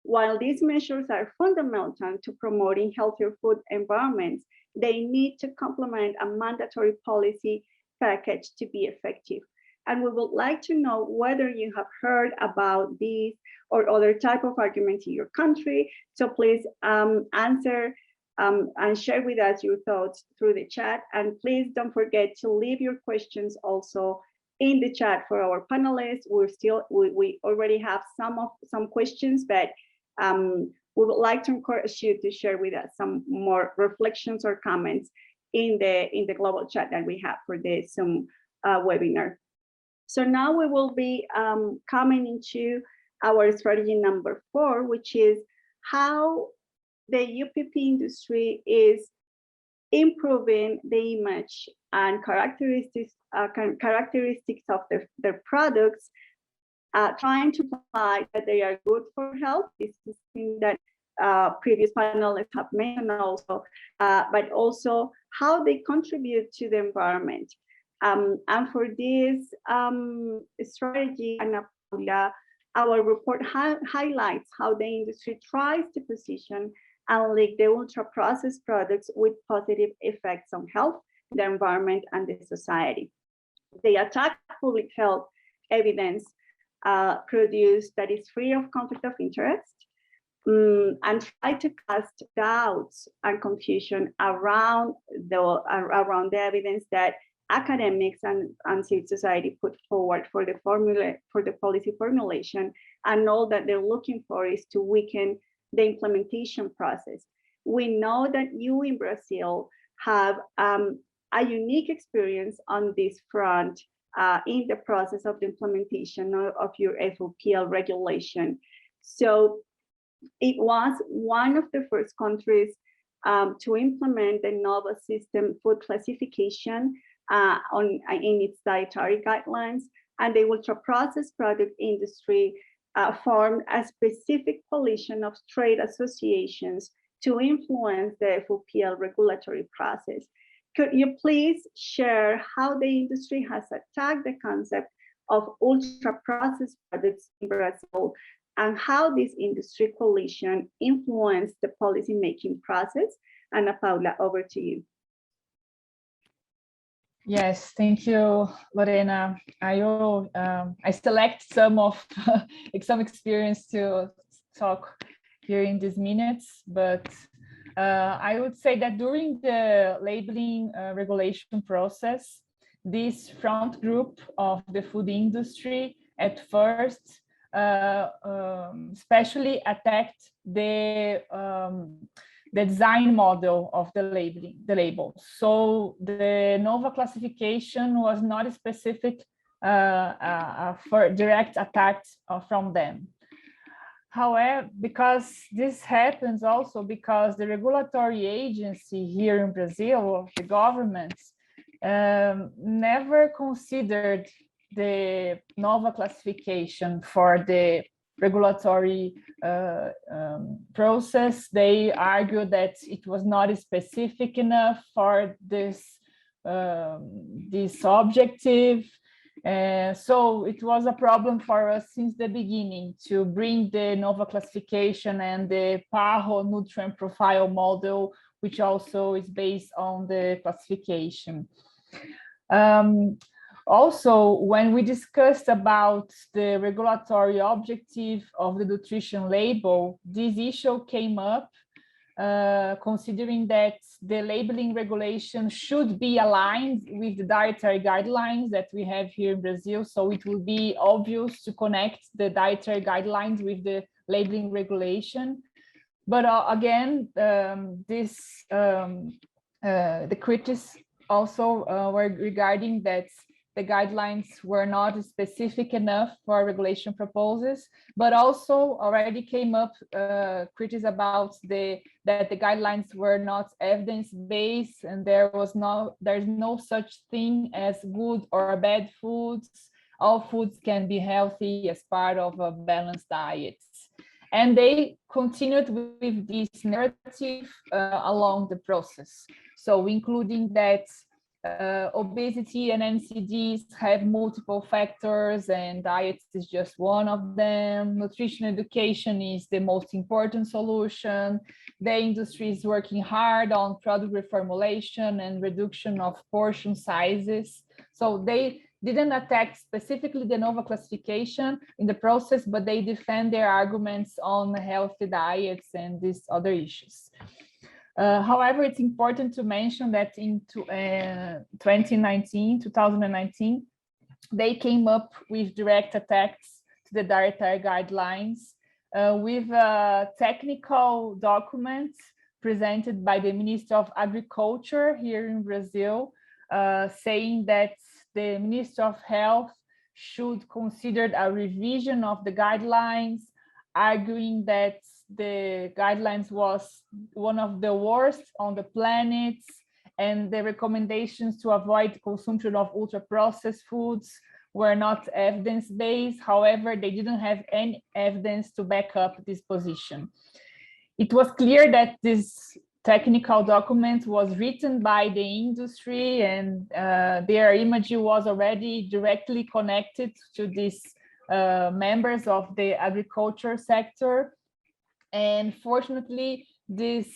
While these measures are fundamental to promoting healthier food environments, they need to complement a mandatory policy package to be effective. And we would like to know whether you have heard about these or other type of arguments in your country. So please answer and share with us your thoughts through the chat. And please don't forget to leave your questions also in the chat for our panelists. We already have some questions, but we would like to encourage you to share with us some more reflections or comments in the global chat that we have for this Zoom webinar. So now we will be coming into our strategy number 4, which is how the UPP industry is improving the image and characteristics of their products, trying to imply that they are good for health. This is something that previous panelists have mentioned also, but also how they contribute to the environment. And for this strategy, and Paula, our report highlights how the industry tries to position and link the ultra-processed products with positive effects on health, the environment, and the society. They attack public health evidence produced that is free of conflict of interest, and try to cast doubts and confusion around the evidence that academics and civil society put forward for the policy formulation, and all that they're looking for is to weaken the implementation process. We know that you in Brazil have a unique experience on this front in the process of the implementation of your FOPL regulation. So it was one of the first countries to implement the novel system food classification in its dietary guidelines, and the ultra-processed product industry formed a specific coalition of trade associations to influence the FOPL regulatory process. Could you please share how the industry has attacked the concept of ultra-processed products in Brazil, and how this industry coalition influenced the policy-making process? And Paula, over to you. Yes, thank you, Lorena. I select some of some experience to talk here in these minutes, but I would say that during the labeling regulation process, this front group of the food industry at first especially attacked the design model of the label. So the NOVA classification was not specific for direct attacks from them. However, because this happens also because the regulatory agency here in Brazil, the government, never considered the NOVA classification for the regulatory process. They argued that it was not specific enough for this, this objective. So it was a problem for us since the beginning to bring the NOVA classification and the PAHO nutrient profile model, which also is based on the classification. Also, when we discussed about the regulatory objective of the nutrition label, this issue came up, considering that the labeling regulation should be aligned with the dietary guidelines that we have here in Brazil. So it will be obvious to connect the dietary guidelines with the labeling regulation. But again, the critics also were regarding that the guidelines were not specific enough for regulation proposals, but also already came up criticism about that the guidelines were not evidence-based and there's no such thing as good or bad foods. All foods can be healthy as part of a balanced diet. And they continued with this narrative along the process. So including that obesity and NCDs have multiple factors and diet is just one of them. Nutrition education is the most important solution. The industry is working hard on product reformulation and reduction of portion sizes. So they didn't attack specifically the NOVA classification in the process, but they defend their arguments on healthy diets and these other issues. However, it's important to mention that in 2019, they came up with direct attacks to the dietary guidelines with a technical document presented by the Minister of Agriculture here in Brazil, saying that the Minister of Health should consider a revision of the guidelines, arguing that the guidelines was one of the worst on the planet, and the recommendations to avoid consumption of ultra-processed foods were not evidence-based. However, they didn't have any evidence to back up this position. It was clear that this technical document was written by the industry and their image was already directly connected to these members of the agriculture sector. And fortunately, this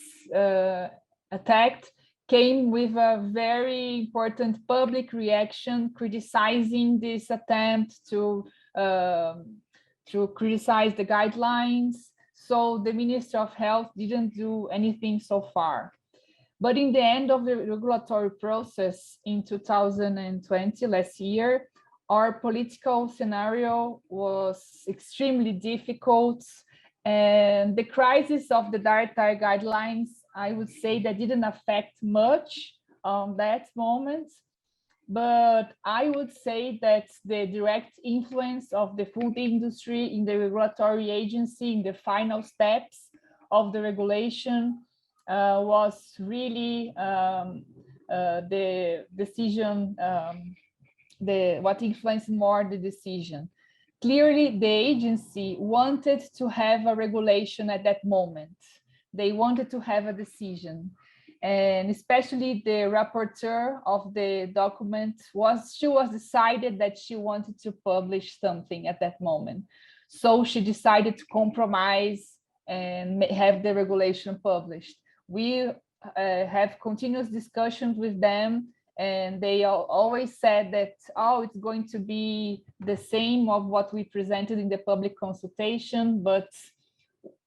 attack came with a very important public reaction criticizing this attempt to criticize the guidelines. So the Minister of Health didn't do anything so far. But in the end of the regulatory process in 2020, last year, our political scenario was extremely difficult. And the crisis of the dietary guidelines, I would say that didn't affect much on that moment. But I would say that the direct influence of the food industry in the regulatory agency in the final steps of the regulation was really the decision, what influenced more the decision. Clearly, the agency wanted to have a regulation at that moment. They wanted to have a decision. And especially the rapporteur of the document she was decided that she wanted to publish something at that moment. So she decided to compromise and have the regulation published. We have continuous discussions with them, and they always said that, oh, it's going to be the same of what we presented in the public consultation, but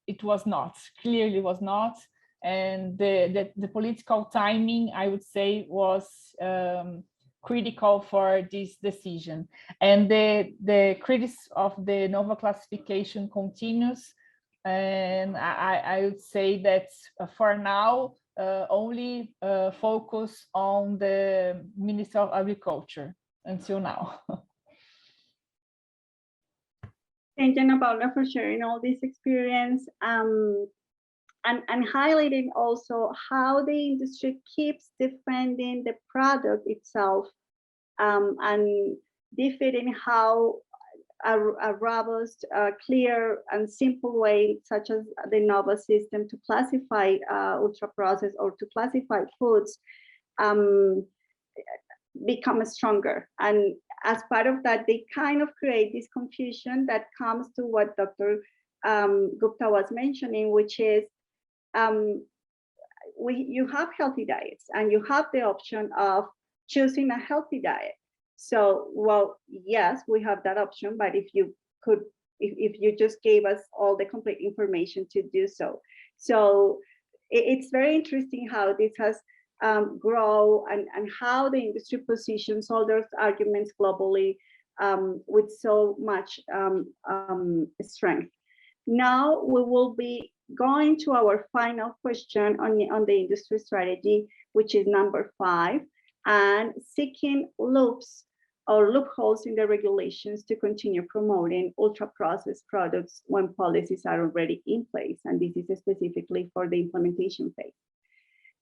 it was not, clearly was not. And the political timing, I would say, was critical for this decision. And the criticism of the NOVA classification continues. And I would say that for now, only focus on the Ministry of Agriculture until now. Thank you, Paula, for sharing all this experience and highlighting also how the industry keeps defending the product itself and defending how a robust, clear, and simple way, such as the NOVA system, to classify ultra-processed or to classify foods become stronger. And as part of that, they kind of create this confusion that comes to what Dr. Gupta was mentioning, which is you have healthy diets and you have the option of choosing a healthy diet. So, well, yes, we have that option, but if you just gave us all the complete information to do so. So it's very interesting how this has grown and how the industry positions all those arguments globally with so much strength. Now we will be going to our final question on the industry strategy, which is number 5, and seeking loopholes in the regulations to continue promoting ultra-processed products when policies are already in place. And this is specifically for the implementation phase.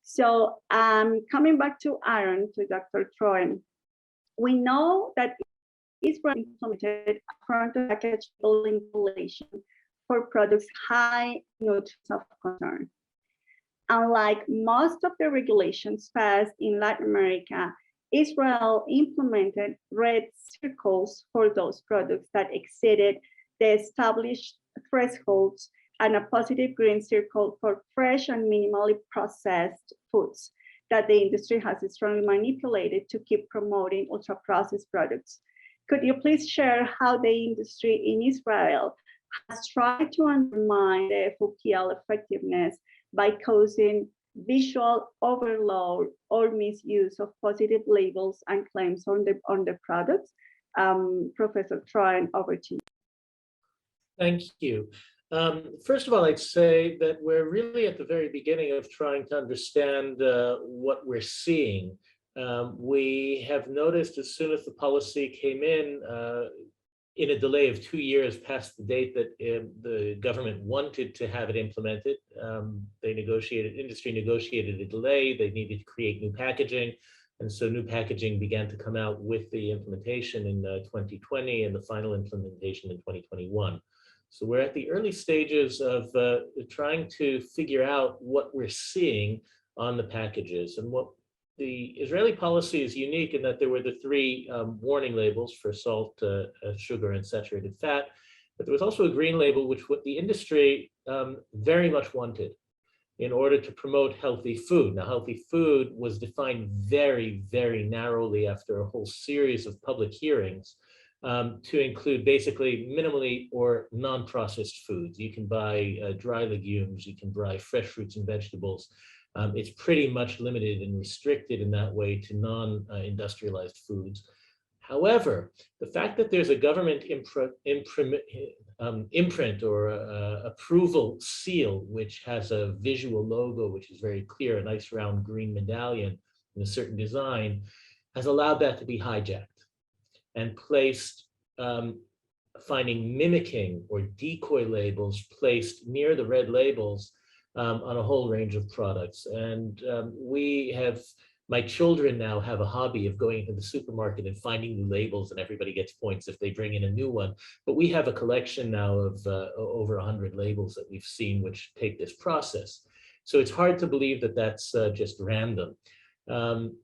So coming back to Aron, to Dr. Troen, we know that Israel implemented a front-of-package regulation for products high nutrients of concern. Unlike most of the regulations passed in Latin America, Israel implemented red circles for those products that exceeded the established thresholds and a positive green circle for fresh and minimally processed foods that the industry has strongly manipulated to keep promoting ultra-processed products. Could you please share how the industry in Israel has tried to undermine the FOPL effectiveness by causing visual overload or misuse of positive labels and claims on the products? Professor Troen, over to you. Thank you. First of all, I'd say that we're really at the very beginning of trying to understand what we're seeing. We have noticed as soon as the policy came in a delay of 2 years past the date that the government wanted to have it implemented. Industry negotiated a delay. They needed to create new packaging. And so new packaging began to come out with the implementation in 2020 and the final implementation in 2021. So we're at the early stages of trying to figure out what we're seeing on the packages. And what the Israeli policy is unique in that there were the 3 warning labels for salt, sugar, and saturated fat, but there was also a green label, which what the industry very much wanted in order to promote healthy food. Now, healthy food was defined very, very narrowly after a whole series of public hearings to include basically minimally or non-processed foods. You can buy dry legumes, you can buy fresh fruits and vegetables. It's pretty much limited and restricted in that way to non-industrialized foods. However, the fact that there's a government imprint or approval seal, which has a visual logo, which is very clear, a nice round green medallion in a certain design, has allowed that to be hijacked and placed, finding mimicking or decoy labels placed near the red labels on a whole range of products. And my children now have a hobby of going into the supermarket and finding new labels, and everybody gets points if they bring in a new one. But we have a collection now of over 100 labels that we've seen which take this process. So it's hard to believe that that's just random.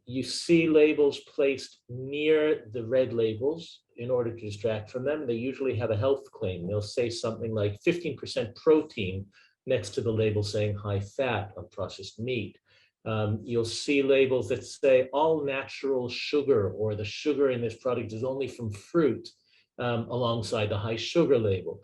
You see labels placed near the red labels in order to distract from them. They usually have a health claim. They'll say something like 15% protein next to the label saying high fat on processed meat. You'll see labels that say all natural sugar, or the sugar in this product is only from fruit, alongside the high sugar label.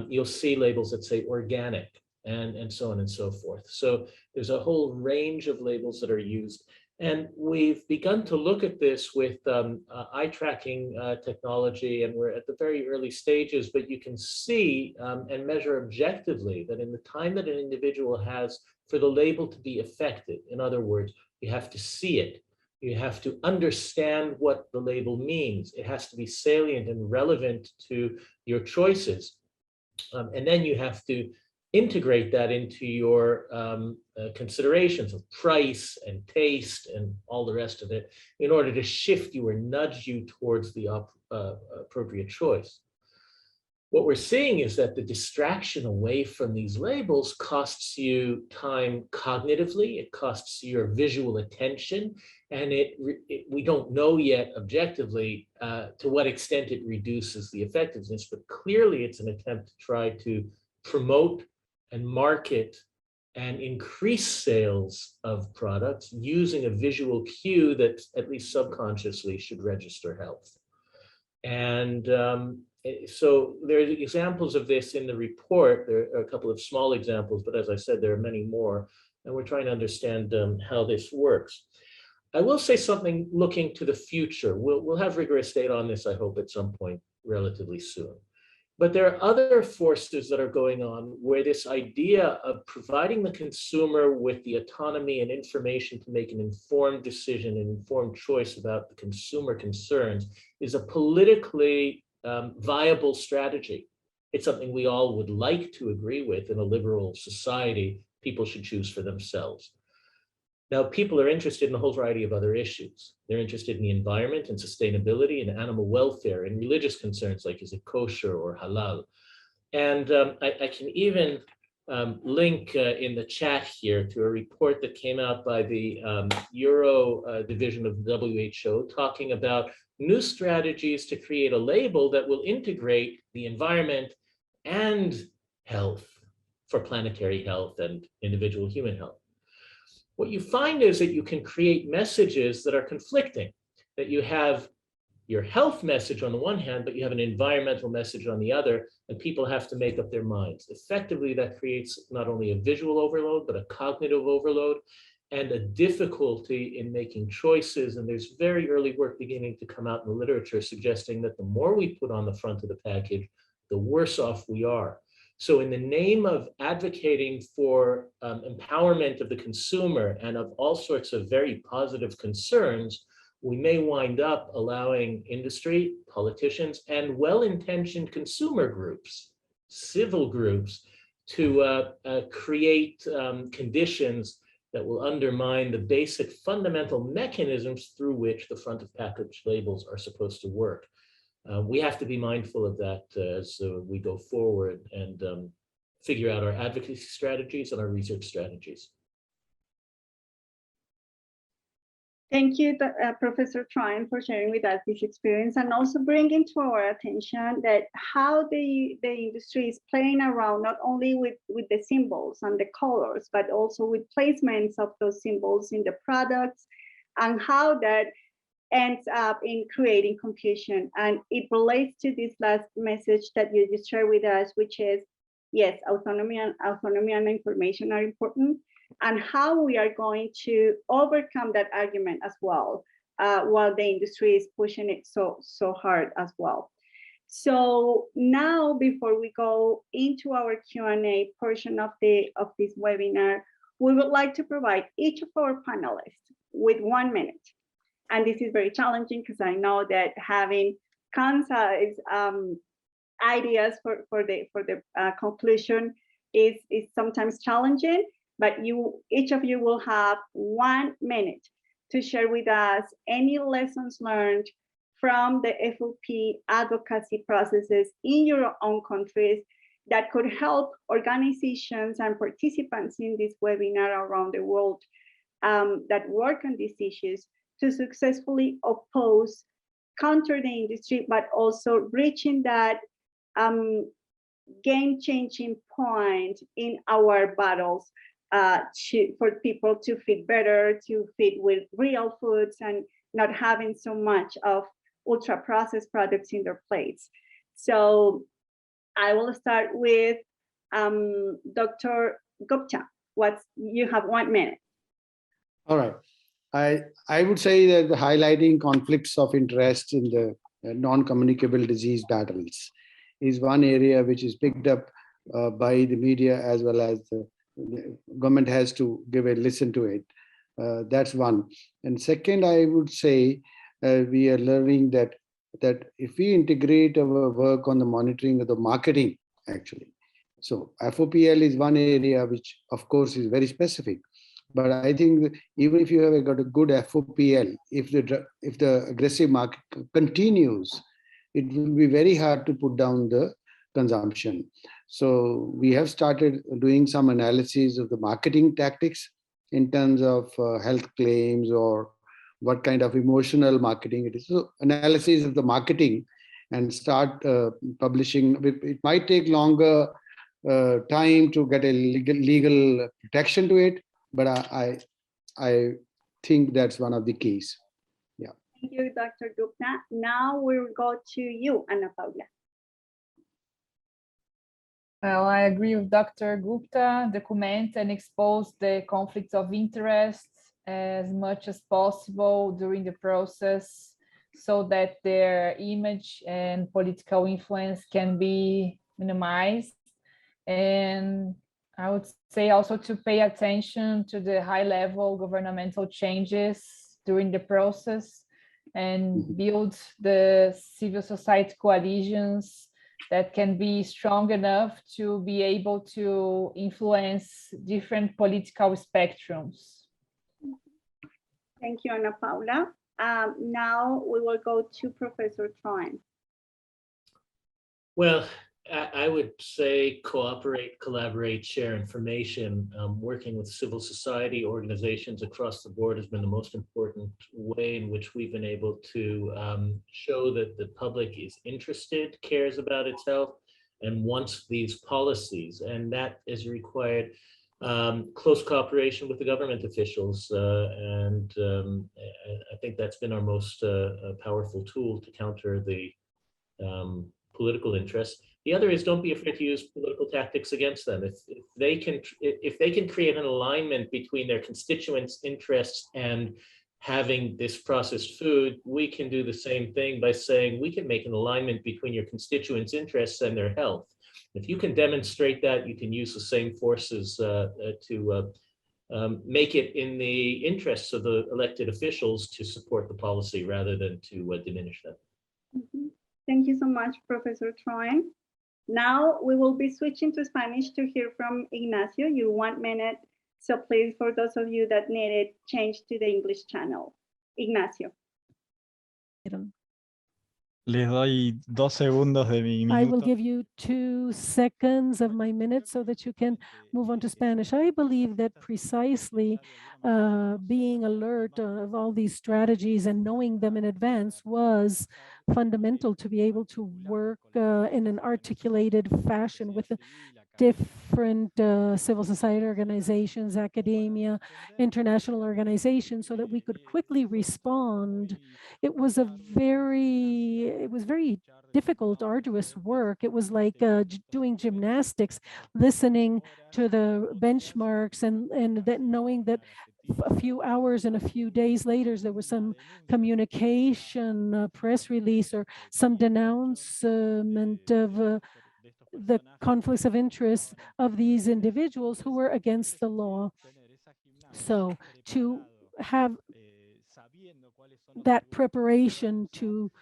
You'll see labels that say organic, and so on and so forth. So there's a whole range of labels that are used. And we've begun to look at this with eye tracking technology, and we're at the very early stages, but you can see and measure objectively that in the time that an individual has for the label to be effective, in other words, you have to see it, you have to understand what the label means, it has to be salient and relevant to your choices, and then you have to integrate that into your considerations of price and taste and all the rest of it in order to shift you or nudge you towards the appropriate choice. What we're seeing is that the distraction away from these labels costs you time cognitively, it costs your visual attention, and we don't know yet objectively to what extent it reduces the effectiveness, but clearly it's an attempt to try to promote and market and increase sales of products using a visual cue that at least subconsciously should register health. And so there are examples of this in the report. There are a couple of small examples, but as I said, there are many more, and we're trying to understand how this works. I will say something looking to the future. We'll have rigorous data on this, I hope, at some point relatively soon. But there are other forces that are going on where this idea of providing the consumer with the autonomy and information to make an informed decision, an informed choice about the consumer concerns is a politically viable strategy. It's something we all would like to agree with in a liberal society. People should choose for themselves. Now, people are interested in a whole variety of other issues. They're interested in the environment and sustainability and animal welfare and religious concerns like is it kosher or halal. And I can even link in the chat here to a report that came out by the Euro division of the WHO talking about new strategies to create a label that will integrate the environment and health for planetary health and individual human health. What you find is that you can create messages that are conflicting, that you have your health message on the one hand, but you have an environmental message on the other, and people have to make up their minds. Effectively, that creates not only a visual overload, but a cognitive overload and a difficulty in making choices. And there's very early work beginning to come out in the literature suggesting that the more we put on the front of the package, the worse off we are. So in the name of advocating for empowerment of the consumer and of all sorts of very positive concerns, we may wind up allowing industry, politicians, and well-intentioned consumer groups, civil groups, to create conditions that will undermine the basic fundamental mechanisms through which the front of package labels are supposed to work. We have to be mindful of that as we go forward and figure out our advocacy strategies and our research strategies. Thank you, Professor Troen, for sharing with us this experience and also bringing to our attention that how the industry is playing around not only with the symbols and the colors, but also with placements of those symbols in the products and how that ends up in creating confusion. And it relates to this last message that you just shared with us, which is, yes, autonomy and information are important, and how we are going to overcome that argument as well, while the industry is pushing it so hard as well. So now, before we go into our Q&A portion of this webinar, we would like to provide each of our panelists with 1 minute. And this is very challenging because I know that having concise ideas for the conclusion is sometimes challenging. But each of you will have 1 minute to share with us any lessons learned from the FOP advocacy processes in your own countries that could help organizations and participants in this webinar around the world that work on these issues to successfully oppose, counter the industry, but also reaching that game-changing point in our battles for people to feed better, to feed with real foods and not having so much of ultra-processed products in their plates. So I will start with Dr. Gupta. You have 1 minute. All right. I would say that the highlighting conflicts of interest in the non-communicable disease battles is one area which is picked up by the media, as well as the government has to give a listen to it. That's one. And second, I would say we are learning that if we integrate our work on the monitoring of the marketing, actually. So FOPL is one area which, of course, is very specific. But I think even if you have got a good FOPL, if the aggressive market continues, it will be very hard to put down the consumption. So we have started doing some analysis of the marketing tactics in terms of health claims or what kind of emotional marketing it is. So analysis of the marketing and start publishing. It might take longer time to get a legal protection to it, but I think that's one of the keys. Yeah. Thank you, Dr. Gupta. Now we'll go to you, Ana Paula. Well, I agree with Dr. Gupta. Document and expose the conflicts of interest as much as possible during the process so that their image and political influence can be minimized. And I would say also to pay attention to the high-level governmental changes during the process and build the civil society coalitions that can be strong enough to be able to influence different political spectrums. Thank you, Ana Paula. Now we will go to Professor Troen. Well, I would say cooperate, collaborate, share information. Working with civil society organizations across the board has been the most important way in which we've been able to show that the public is interested, cares about its health, and wants these policies. And that is required close cooperation with the government officials. And I think that's been our most powerful tool to counter the political interests. The other is don't be afraid to use political tactics against them. If they can create an alignment between their constituents' interests and having this processed food, we can do the same thing by saying we can make an alignment between your constituents' interests and their health. If you can demonstrate that, you can use the same forces to make it in the interests of the elected officials to support the policy rather than to diminish them. Mm-hmm. Thank you so much, Professor Troen. Now we will be switching to Spanish to hear from Ignacio. You 1 minute, so please, for those of you that need it, change to the English channel. Ignacio. Les doy 2 segundos de mi minuto. I will give you 2 seconds of my minute so that you can move on to Spanish. I believe that precisely being alert of all these strategies and knowing them in advance was fundamental to be able to work in an articulated fashion with different civil society organizations, academia, international organizations, so that we could quickly respond. It was very difficult, arduous work. It was like doing gymnastics, listening to the benchmarks and that knowing that a few hours and a few days later, there was some communication, press release, or some denouncement of the conflicts of interest of these individuals who were against the law. So to have that preparation, to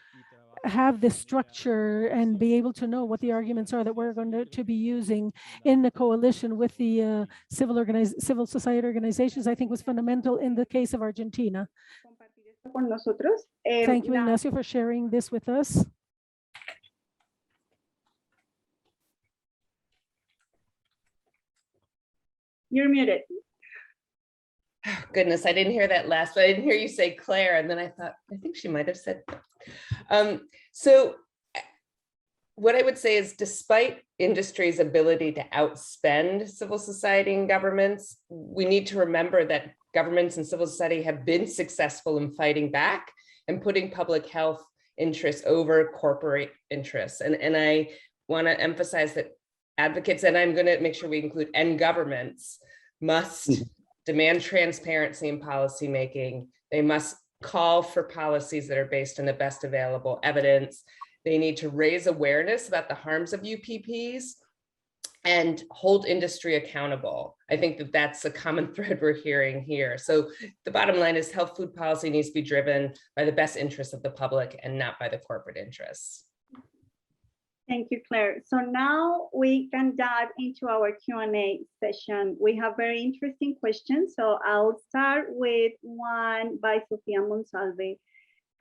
have this structure and be able to know what the arguments are that we're going to be using in the coalition with the civil society organizations, I think was fundamental in the case of Argentina. Thank you, Ignacio, for sharing this with us. You're muted. Oh, goodness, I didn't hear that last, but I didn't hear you say Claire. And then I thought, I think she might have said. So what I would say is, despite industry's ability to outspend civil society and governments, we need to remember that governments and civil society have been successful in fighting back and putting public health interests over corporate interests. And I want to emphasize that advocates, and I'm going to make sure we include, and governments must demand transparency in policymaking. They must call for policies that are based on the best available evidence. They need to raise awareness about the harms of UPPs and hold industry accountable. I think that that's a common thread we're hearing here. So the bottom line is health food policy needs to be driven by the best interests of the public and not by the corporate interests. Thank you, Claire. So now we can dive into our Q&A session. We have very interesting questions. So I'll start with one by Sofia Monsalve.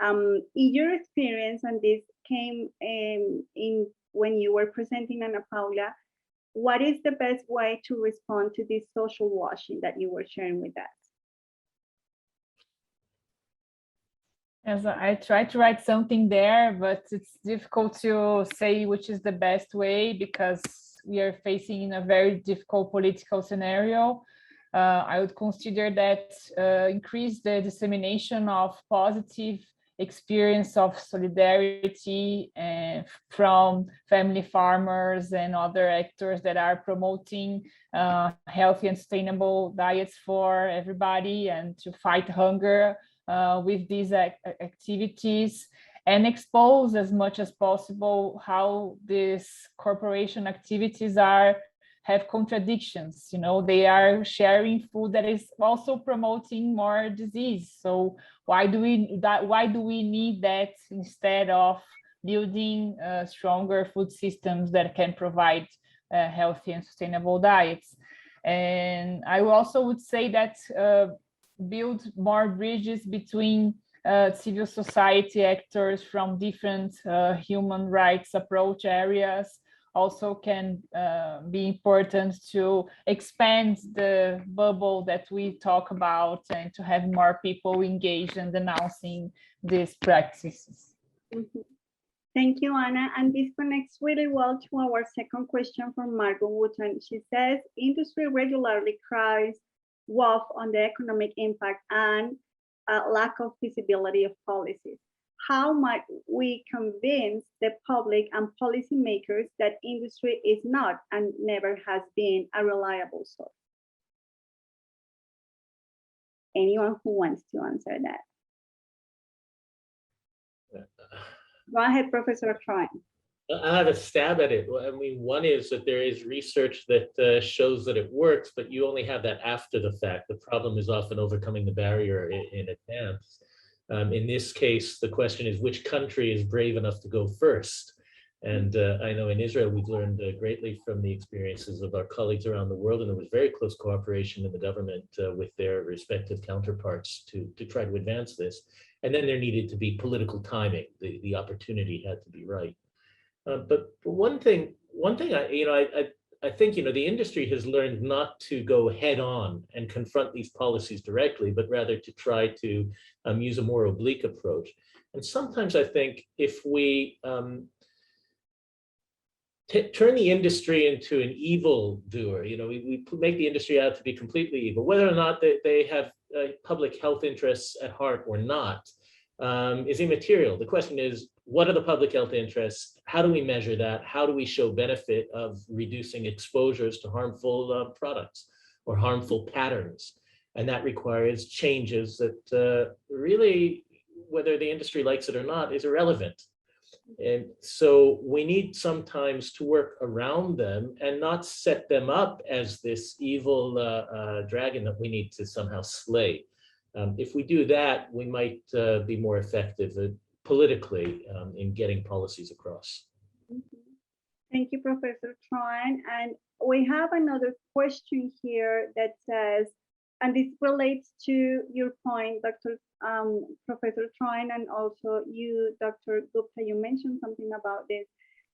In your experience, and this came in when you were presenting Ana Paula, what is the best way to respond to this social washing that you were sharing with us? As I tried to write something there, but it's difficult to say which is the best way because we are facing in a very difficult political scenario. I would consider that increase the dissemination of positive experience of solidarity from family farmers and other actors that are promoting healthy and sustainable diets for everybody and to fight hunger with these activities, and expose as much as possible how these corporation activities have contradictions. You know, they are sharing food that is also promoting more disease. So why do we need that instead of building stronger food systems that can provide healthy and sustainable diets? And I also would say that build more bridges between civil society actors from different human rights approach areas also can be important to expand the bubble that we talk about and to have more people engaged in denouncing these practices. Mm-hmm. Thank you, Ana. And this connects really well to our second question from Margot Wooten. She says, industry regularly cries wolf on the economic impact and lack of visibility of policies. How might we convince the public and policymakers that industry is not and never has been a reliable source? Anyone who wants to answer that? Go ahead, Professor Troen. I have a stab at it. I mean, one is that there is research that shows that it works, but you only have that after the fact. The problem is often overcoming the barrier in advance. In this case, the question is which country is brave enough to go first? And I know in Israel, we've learned greatly from the experiences of our colleagues around the world, and there was very close cooperation in the government with their respective counterparts to try to advance this. And then there needed to be political timing. The opportunity had to be right. But one thing I think the industry has learned not to go head on and confront these policies directly, but rather to try to use a more oblique approach. And sometimes I think if we turn the industry into an evil doer, we make the industry out to be completely evil, whether or not they have public health interests at heart or not, is immaterial. The question is, what are the public health interests? How do we measure that? How do we show benefit of reducing exposures to harmful products or harmful patterns? And that requires changes that really, whether the industry likes it or not, is irrelevant. And so we need sometimes to work around them and not set them up as this evil dragon that we need to somehow slay. If we do that, we might be more effective politically in getting policies across. Thank you, Professor Troen. And we have another question here that says, and this relates to your point, Professor Troen, and also you, Dr. Gupta, you mentioned something about this,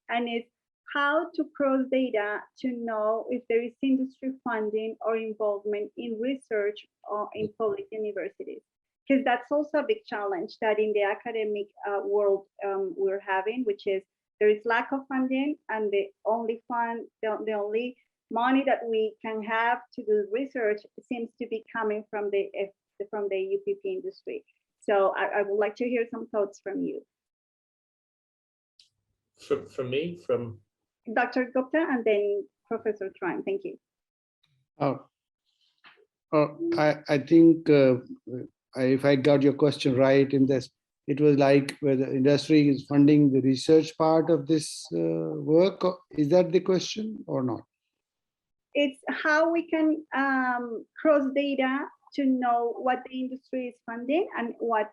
and it's how to cross data to know if there is industry funding or involvement in research or in public universities. Because that's also a big challenge that in the academic world we're having, which is there is lack of funding, and the only money that we can have to do research seems to be coming from the UPP industry. So I would like to hear some thoughts from you. From me? From Dr. Gupta and then Professor Troen. Thank you. Oh, I think if I got your question right in this, it was like whether industry is funding the research part of this work. Is that the question or not? It's how we can cross data to know what the industry is funding and what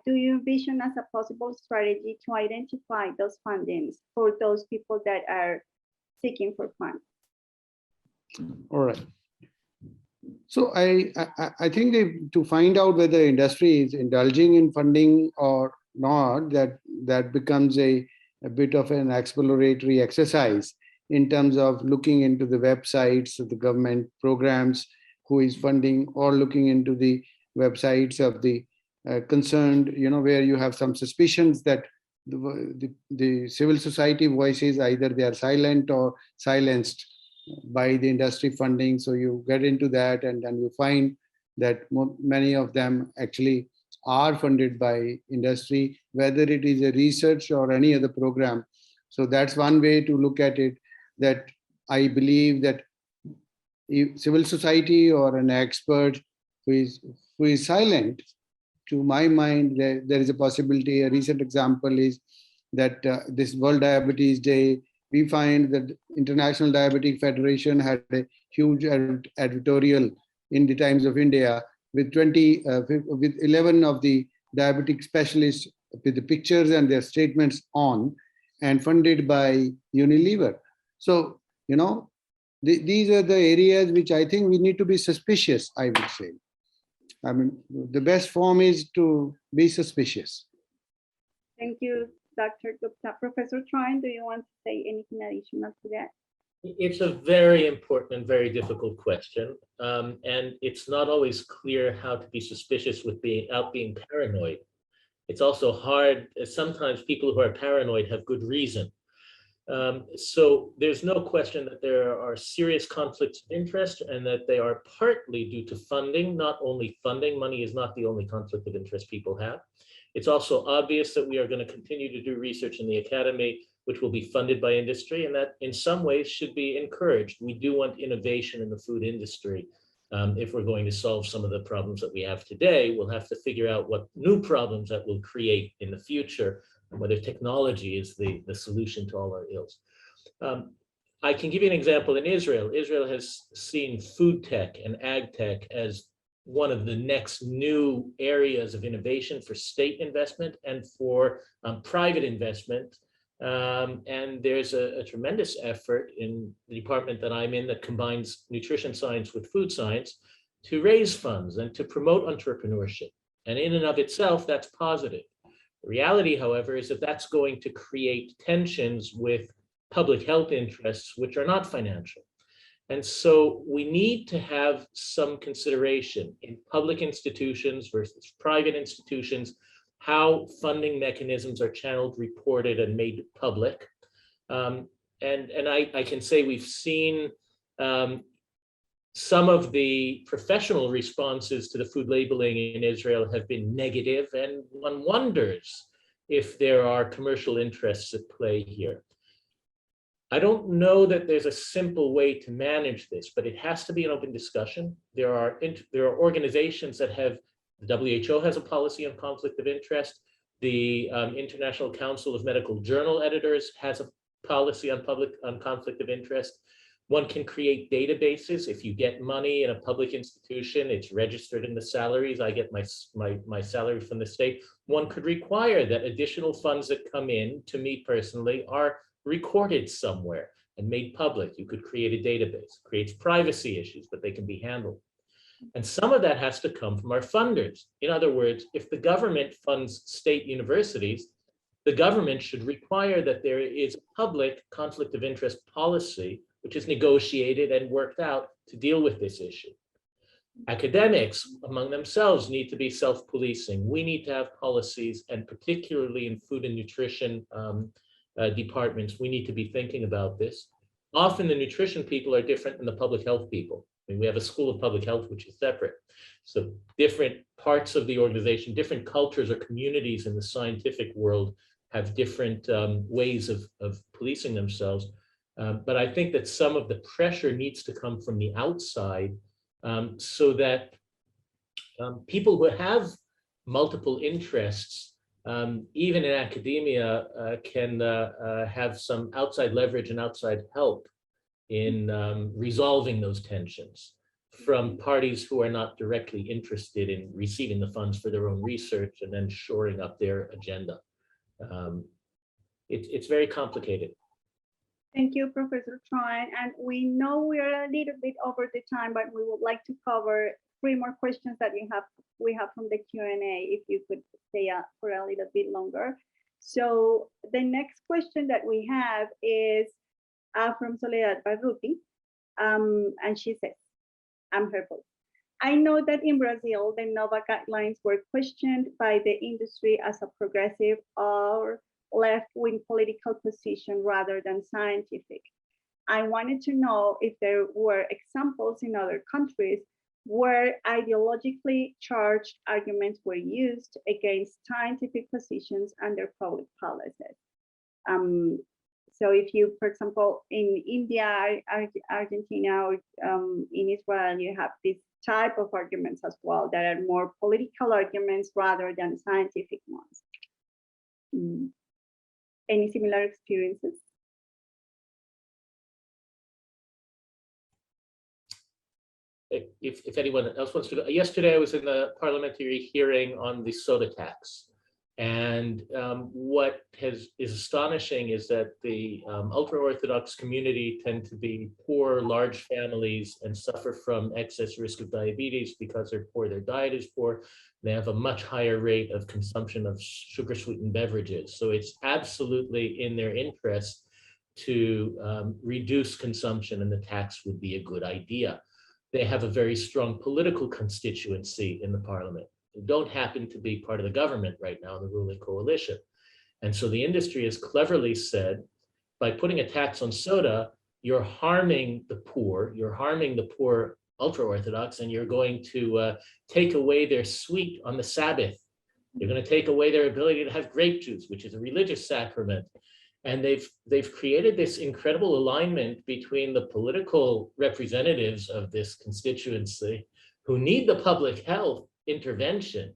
do you envision as a possible strategy to identify those fundings for those people that are seeking for funds. All right. So I think to find out whether industry is indulging in funding or not, that becomes a bit of an exploratory exercise in terms of looking into the websites of the government programs, who is funding, or looking into the websites of the concerned, where you have some suspicions that the civil society voices, either they are silent or silenced by the industry funding. So you get into that, and then you find that many of them actually are funded by industry, whether it is a research or any other program. So that's one way to look at it, that I believe that if civil society or an expert who is silent, to my mind, there is a possibility. A recent example is that this World Diabetes Day, we find that International Diabetic Federation had a huge editorial in the Times of India with 11 of the diabetic specialists with the pictures and their statements on, and funded by Unilever. So, these are the areas which I think we need to be suspicious, I would say. I mean, the best form is to be suspicious. Thank you, Dr. Gupta. Professor Troen, do you want to say anything additional to that? It's a very important and very difficult question. And it's not always clear how to be suspicious without being paranoid. It's also hard. Sometimes people who are paranoid have good reason. So there's no question that there are serious conflicts of interest, and that they are partly due to funding. Not only funding, money is not the only conflict of interest people have. It's also obvious that we are going to continue to do research in the academy, which will be funded by industry, and that in some ways should be encouraged. We do want innovation in the food industry. If we're going to solve some of the problems that we have today, we'll have to figure out what new problems that will create in the future, and whether technology is the solution to all our ills. I can give you an example in Israel. Israel has seen food tech and ag tech as one of the next new areas of innovation for state investment and for private investment. And there's a tremendous effort in the department that I'm in that combines nutrition science with food science to raise funds and to promote entrepreneurship. And in and of itself, that's positive. The reality, however, is that that's going to create tensions with public health interests, which are not financial. And so we need to have some consideration in public institutions versus private institutions, how funding mechanisms are channeled, reported, and made public. And I can say we've seen some of the professional responses to the food labeling in Israel have been negative, and one wonders if there are commercial interests at play here. I don't know that there's a simple way to manage this, but it has to be an open discussion. There are organizations that have, the WHO has a policy on conflict of interest. The International Council of Medical Journal Editors has a policy on conflict of interest. One can create databases. If you get money in a public institution, it's registered in the salaries. I get my salary from the state. One could require that additional funds that come in to me personally are recorded somewhere and made public. You could create a database. It creates privacy issues, but they can be handled. And some of that has to come from our funders. In other words, if the government funds state universities, the government should require that there is a public conflict of interest policy, which is negotiated and worked out to deal with this issue. Academics among themselves need to be self-policing. We need to have policies, and particularly in food and nutrition departments, we need to be thinking about this. Often the nutrition people are different than the public health people. I mean, we have a school of public health, which is separate. So different parts of the organization, different cultures or communities in the scientific world have different ways of policing themselves. But I think that some of the pressure needs to come from the outside so that people who have multiple interests, even in academia, can have some outside leverage and outside help in resolving those tensions from parties who are not directly interested in receiving the funds for their own research and then shoring up their agenda. It's very complicated. Thank you, Professor Troen. And we know we are a little bit over the time, but we would like to cover 3 more questions that we have from the Q&A, if you could stay for a little bit longer. So the next question that we have is from Soledad Barruti, and she says, I'm her voice. I know that in Brazil, the NOVA guidelines were questioned by the industry as a progressive or left-wing political position rather than scientific. I wanted to know if there were examples in other countries where ideologically charged arguments were used against scientific positions and their public policies. So if you, for example, in India, Argentina, or in Israel, you have this type of arguments as well that are more political arguments rather than scientific ones. Any similar experiences? If anyone else wants to go, yesterday I was in the parliamentary hearing on the soda tax. And what is astonishing is that the ultra-Orthodox community tend to be poor, large families and suffer from excess risk of diabetes because they're poor, their diet is poor. They have a much higher rate of consumption of sugar-sweetened beverages. So it's absolutely in their interest to reduce consumption, and the tax would be a good idea. They have a very strong political constituency in the parliament. They don't happen to be part of the government right now, the ruling coalition. And so the industry has cleverly said, by putting a tax on soda, you're harming the poor ultra-Orthodox, and you're going to take away their sweet on the Sabbath. You're going to take away their ability to have grape juice, which is a religious sacrament. And they've created this incredible alignment between the political representatives of this constituency who need the public health intervention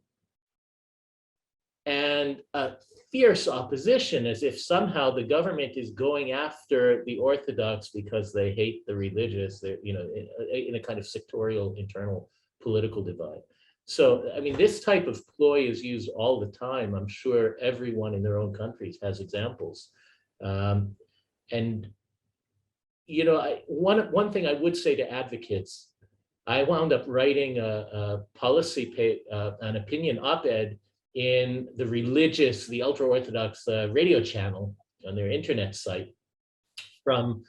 and a fierce opposition, as if somehow the government is going after the Orthodox because they hate the religious. They're, in a kind of sectorial internal political divide. So, I mean, this type of ploy is used all the time. I'm sure everyone in their own countries has examples. And one thing I would say to advocates, I wound up writing a policy, an opinion op-ed in the ultra-Orthodox radio channel on their internet site from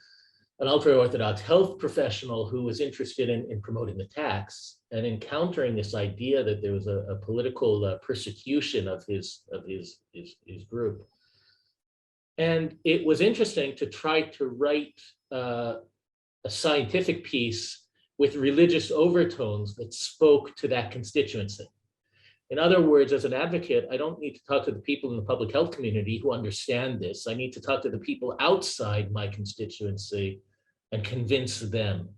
an ultra-Orthodox health professional who was interested in promoting the tax and encountering this idea that there was a political persecution of his group. And it was interesting to try to write a scientific piece with religious overtones that spoke to that constituency. In other words, as an advocate, I don't need to talk to the people in the public health community who understand this. I need to talk to the people outside my constituency and convince them.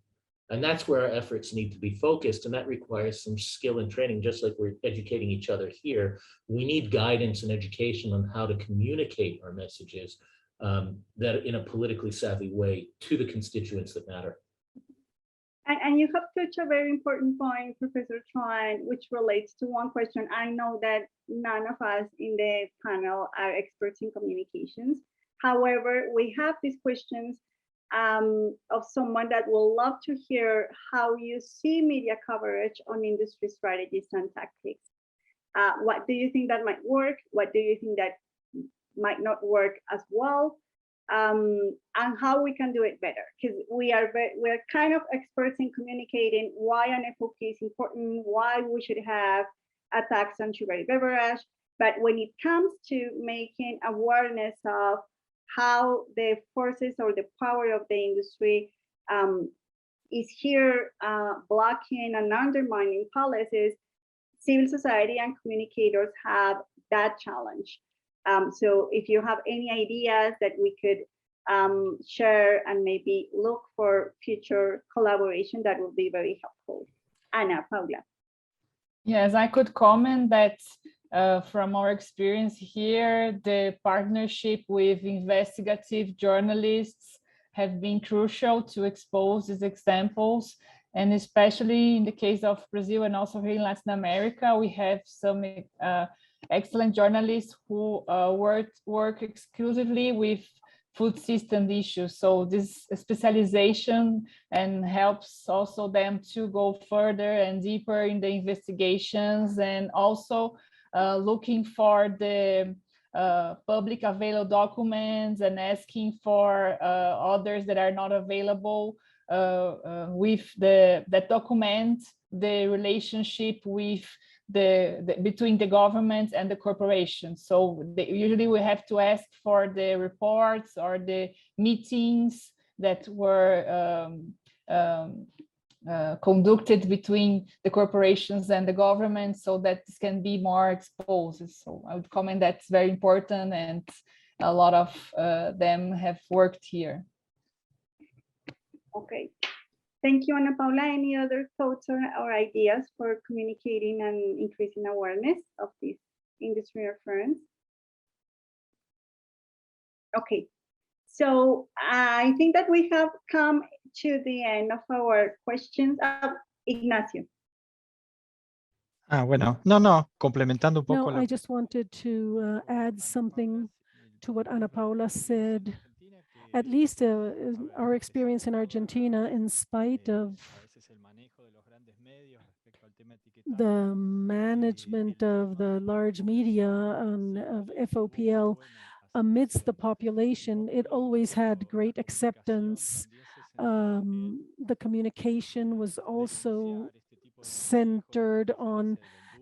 And that's where our efforts need to be focused. And that requires some skill and training, just like we're educating each other here. We need guidance and education on how to communicate our messages that in a politically savvy way to the constituents that matter. And you have touched a very important point, Professor Troen, which relates to one question. I know that none of us in the panel are experts in communications. However, we have these questions of someone that will love to hear how you see media coverage on industry strategies and tactics. What do you think that might work? What do you think that might not work as well? And how we can do it better, because we're kind of experts in communicating why an FOK is important, why we should have a tax on sugary beverage, but when it comes to making awareness of how the forces or the power of the industry is here blocking and undermining policies, civil society and communicators have that challenge. So if you have any ideas that we could share and maybe look for future collaboration, that would be very helpful. Paula. Yes, I could comment that from our experience here, the partnership with investigative journalists have been crucial to expose these examples. And especially in the case of Brazil and also here in Latin America, we have some excellent journalists who work exclusively with food system issues. So this specialization and helps also them to go further and deeper in the investigations, and also looking for the public available documents and asking for others that are not available with that document the relationship with between the government and the corporation. So usually we have to ask for the reports or the meetings that were conducted between the corporations and the government, so that this can be more exposed. So I would comment that's very important, and a lot of them have worked here. Okay. Thank you, Ana Paula. Any other thoughts or ideas for communicating and increasing awareness of these industry reference? Okay, so I think that we have come to the end of our questions. Ignacio. Bueno, no, complementando un poco. No, I just wanted to add something to what Ana Paula said. At least our experience in Argentina, in spite of the management of the large media of FOPL amidst the population, it always had great acceptance. The communication was also centered on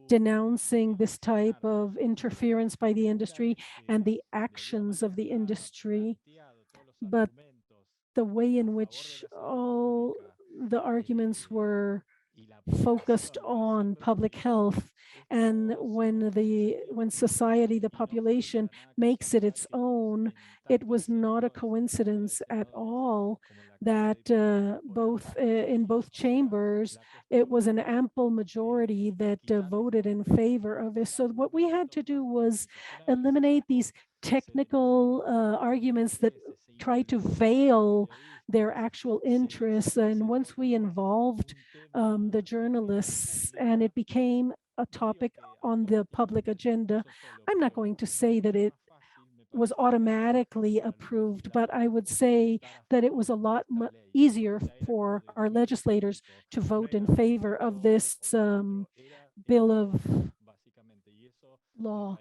denouncing this type of interference by the industry and the actions of the industry. But the way in which all the arguments were focused on public health, and when society, the population, makes it its own, it was not a coincidence at all that in both chambers, it was an ample majority that voted in favor of this. So what we had to do was eliminate these technical arguments that try to veil their actual interests. And once we involved the journalists and it became a topic on the public agenda, I'm not going to say that it was automatically approved, but I would say that it was a lot easier for our legislators to vote in favor of this bill of law.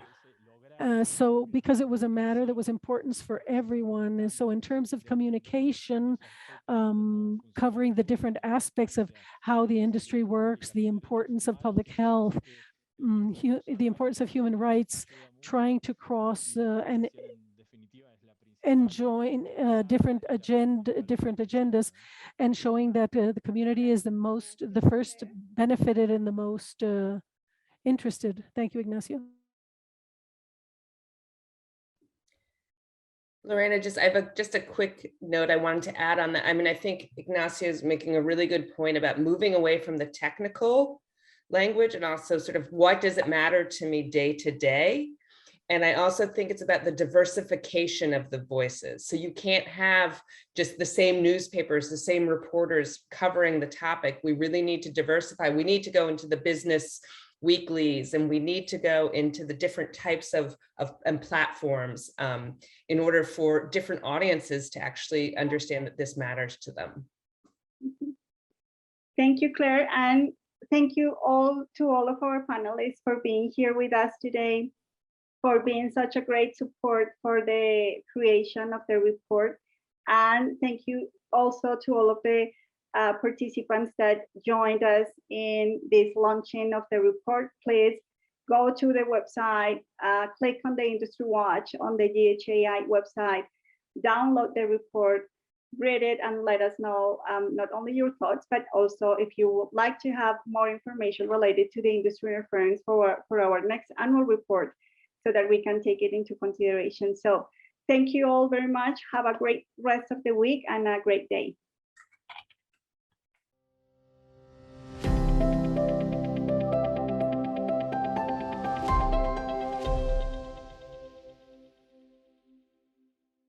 So because it was a matter that was important for everyone. And so in terms of communication, covering the different aspects of how the industry works, the importance of public health, the importance of human rights, trying to cross and join different agendas, and showing that the community is the first benefited and the most interested. Thank you, Ignacio. Lorena, I have just a quick note I wanted to add on that. I mean, I think Ignacio is making a really good point about moving away from the technical language and also sort of what does it matter to me day to day. And I also think it's about the diversification of the voices. So you can't have just the same newspapers, the same reporters covering the topic. We really need to diversify. We need to go into the business weeklies, and we need to go into the different types of platforms in order for different audiences to actually understand that this matters to them. Thank you, Claire, and thank you all to all of our panelists for being here with us today, for being such a great support for the creation of the report. And thank you also to all of the participants that joined us in this launching of the report. Please go to the website, click on the Industry Watch on the GHAI website, download the report, read it, and let us know not only your thoughts, but also if you would like to have more information related to the industry reference for our next annual report, so that we can take it into consideration. So thank you all very much. Have a great rest of the week and a great day.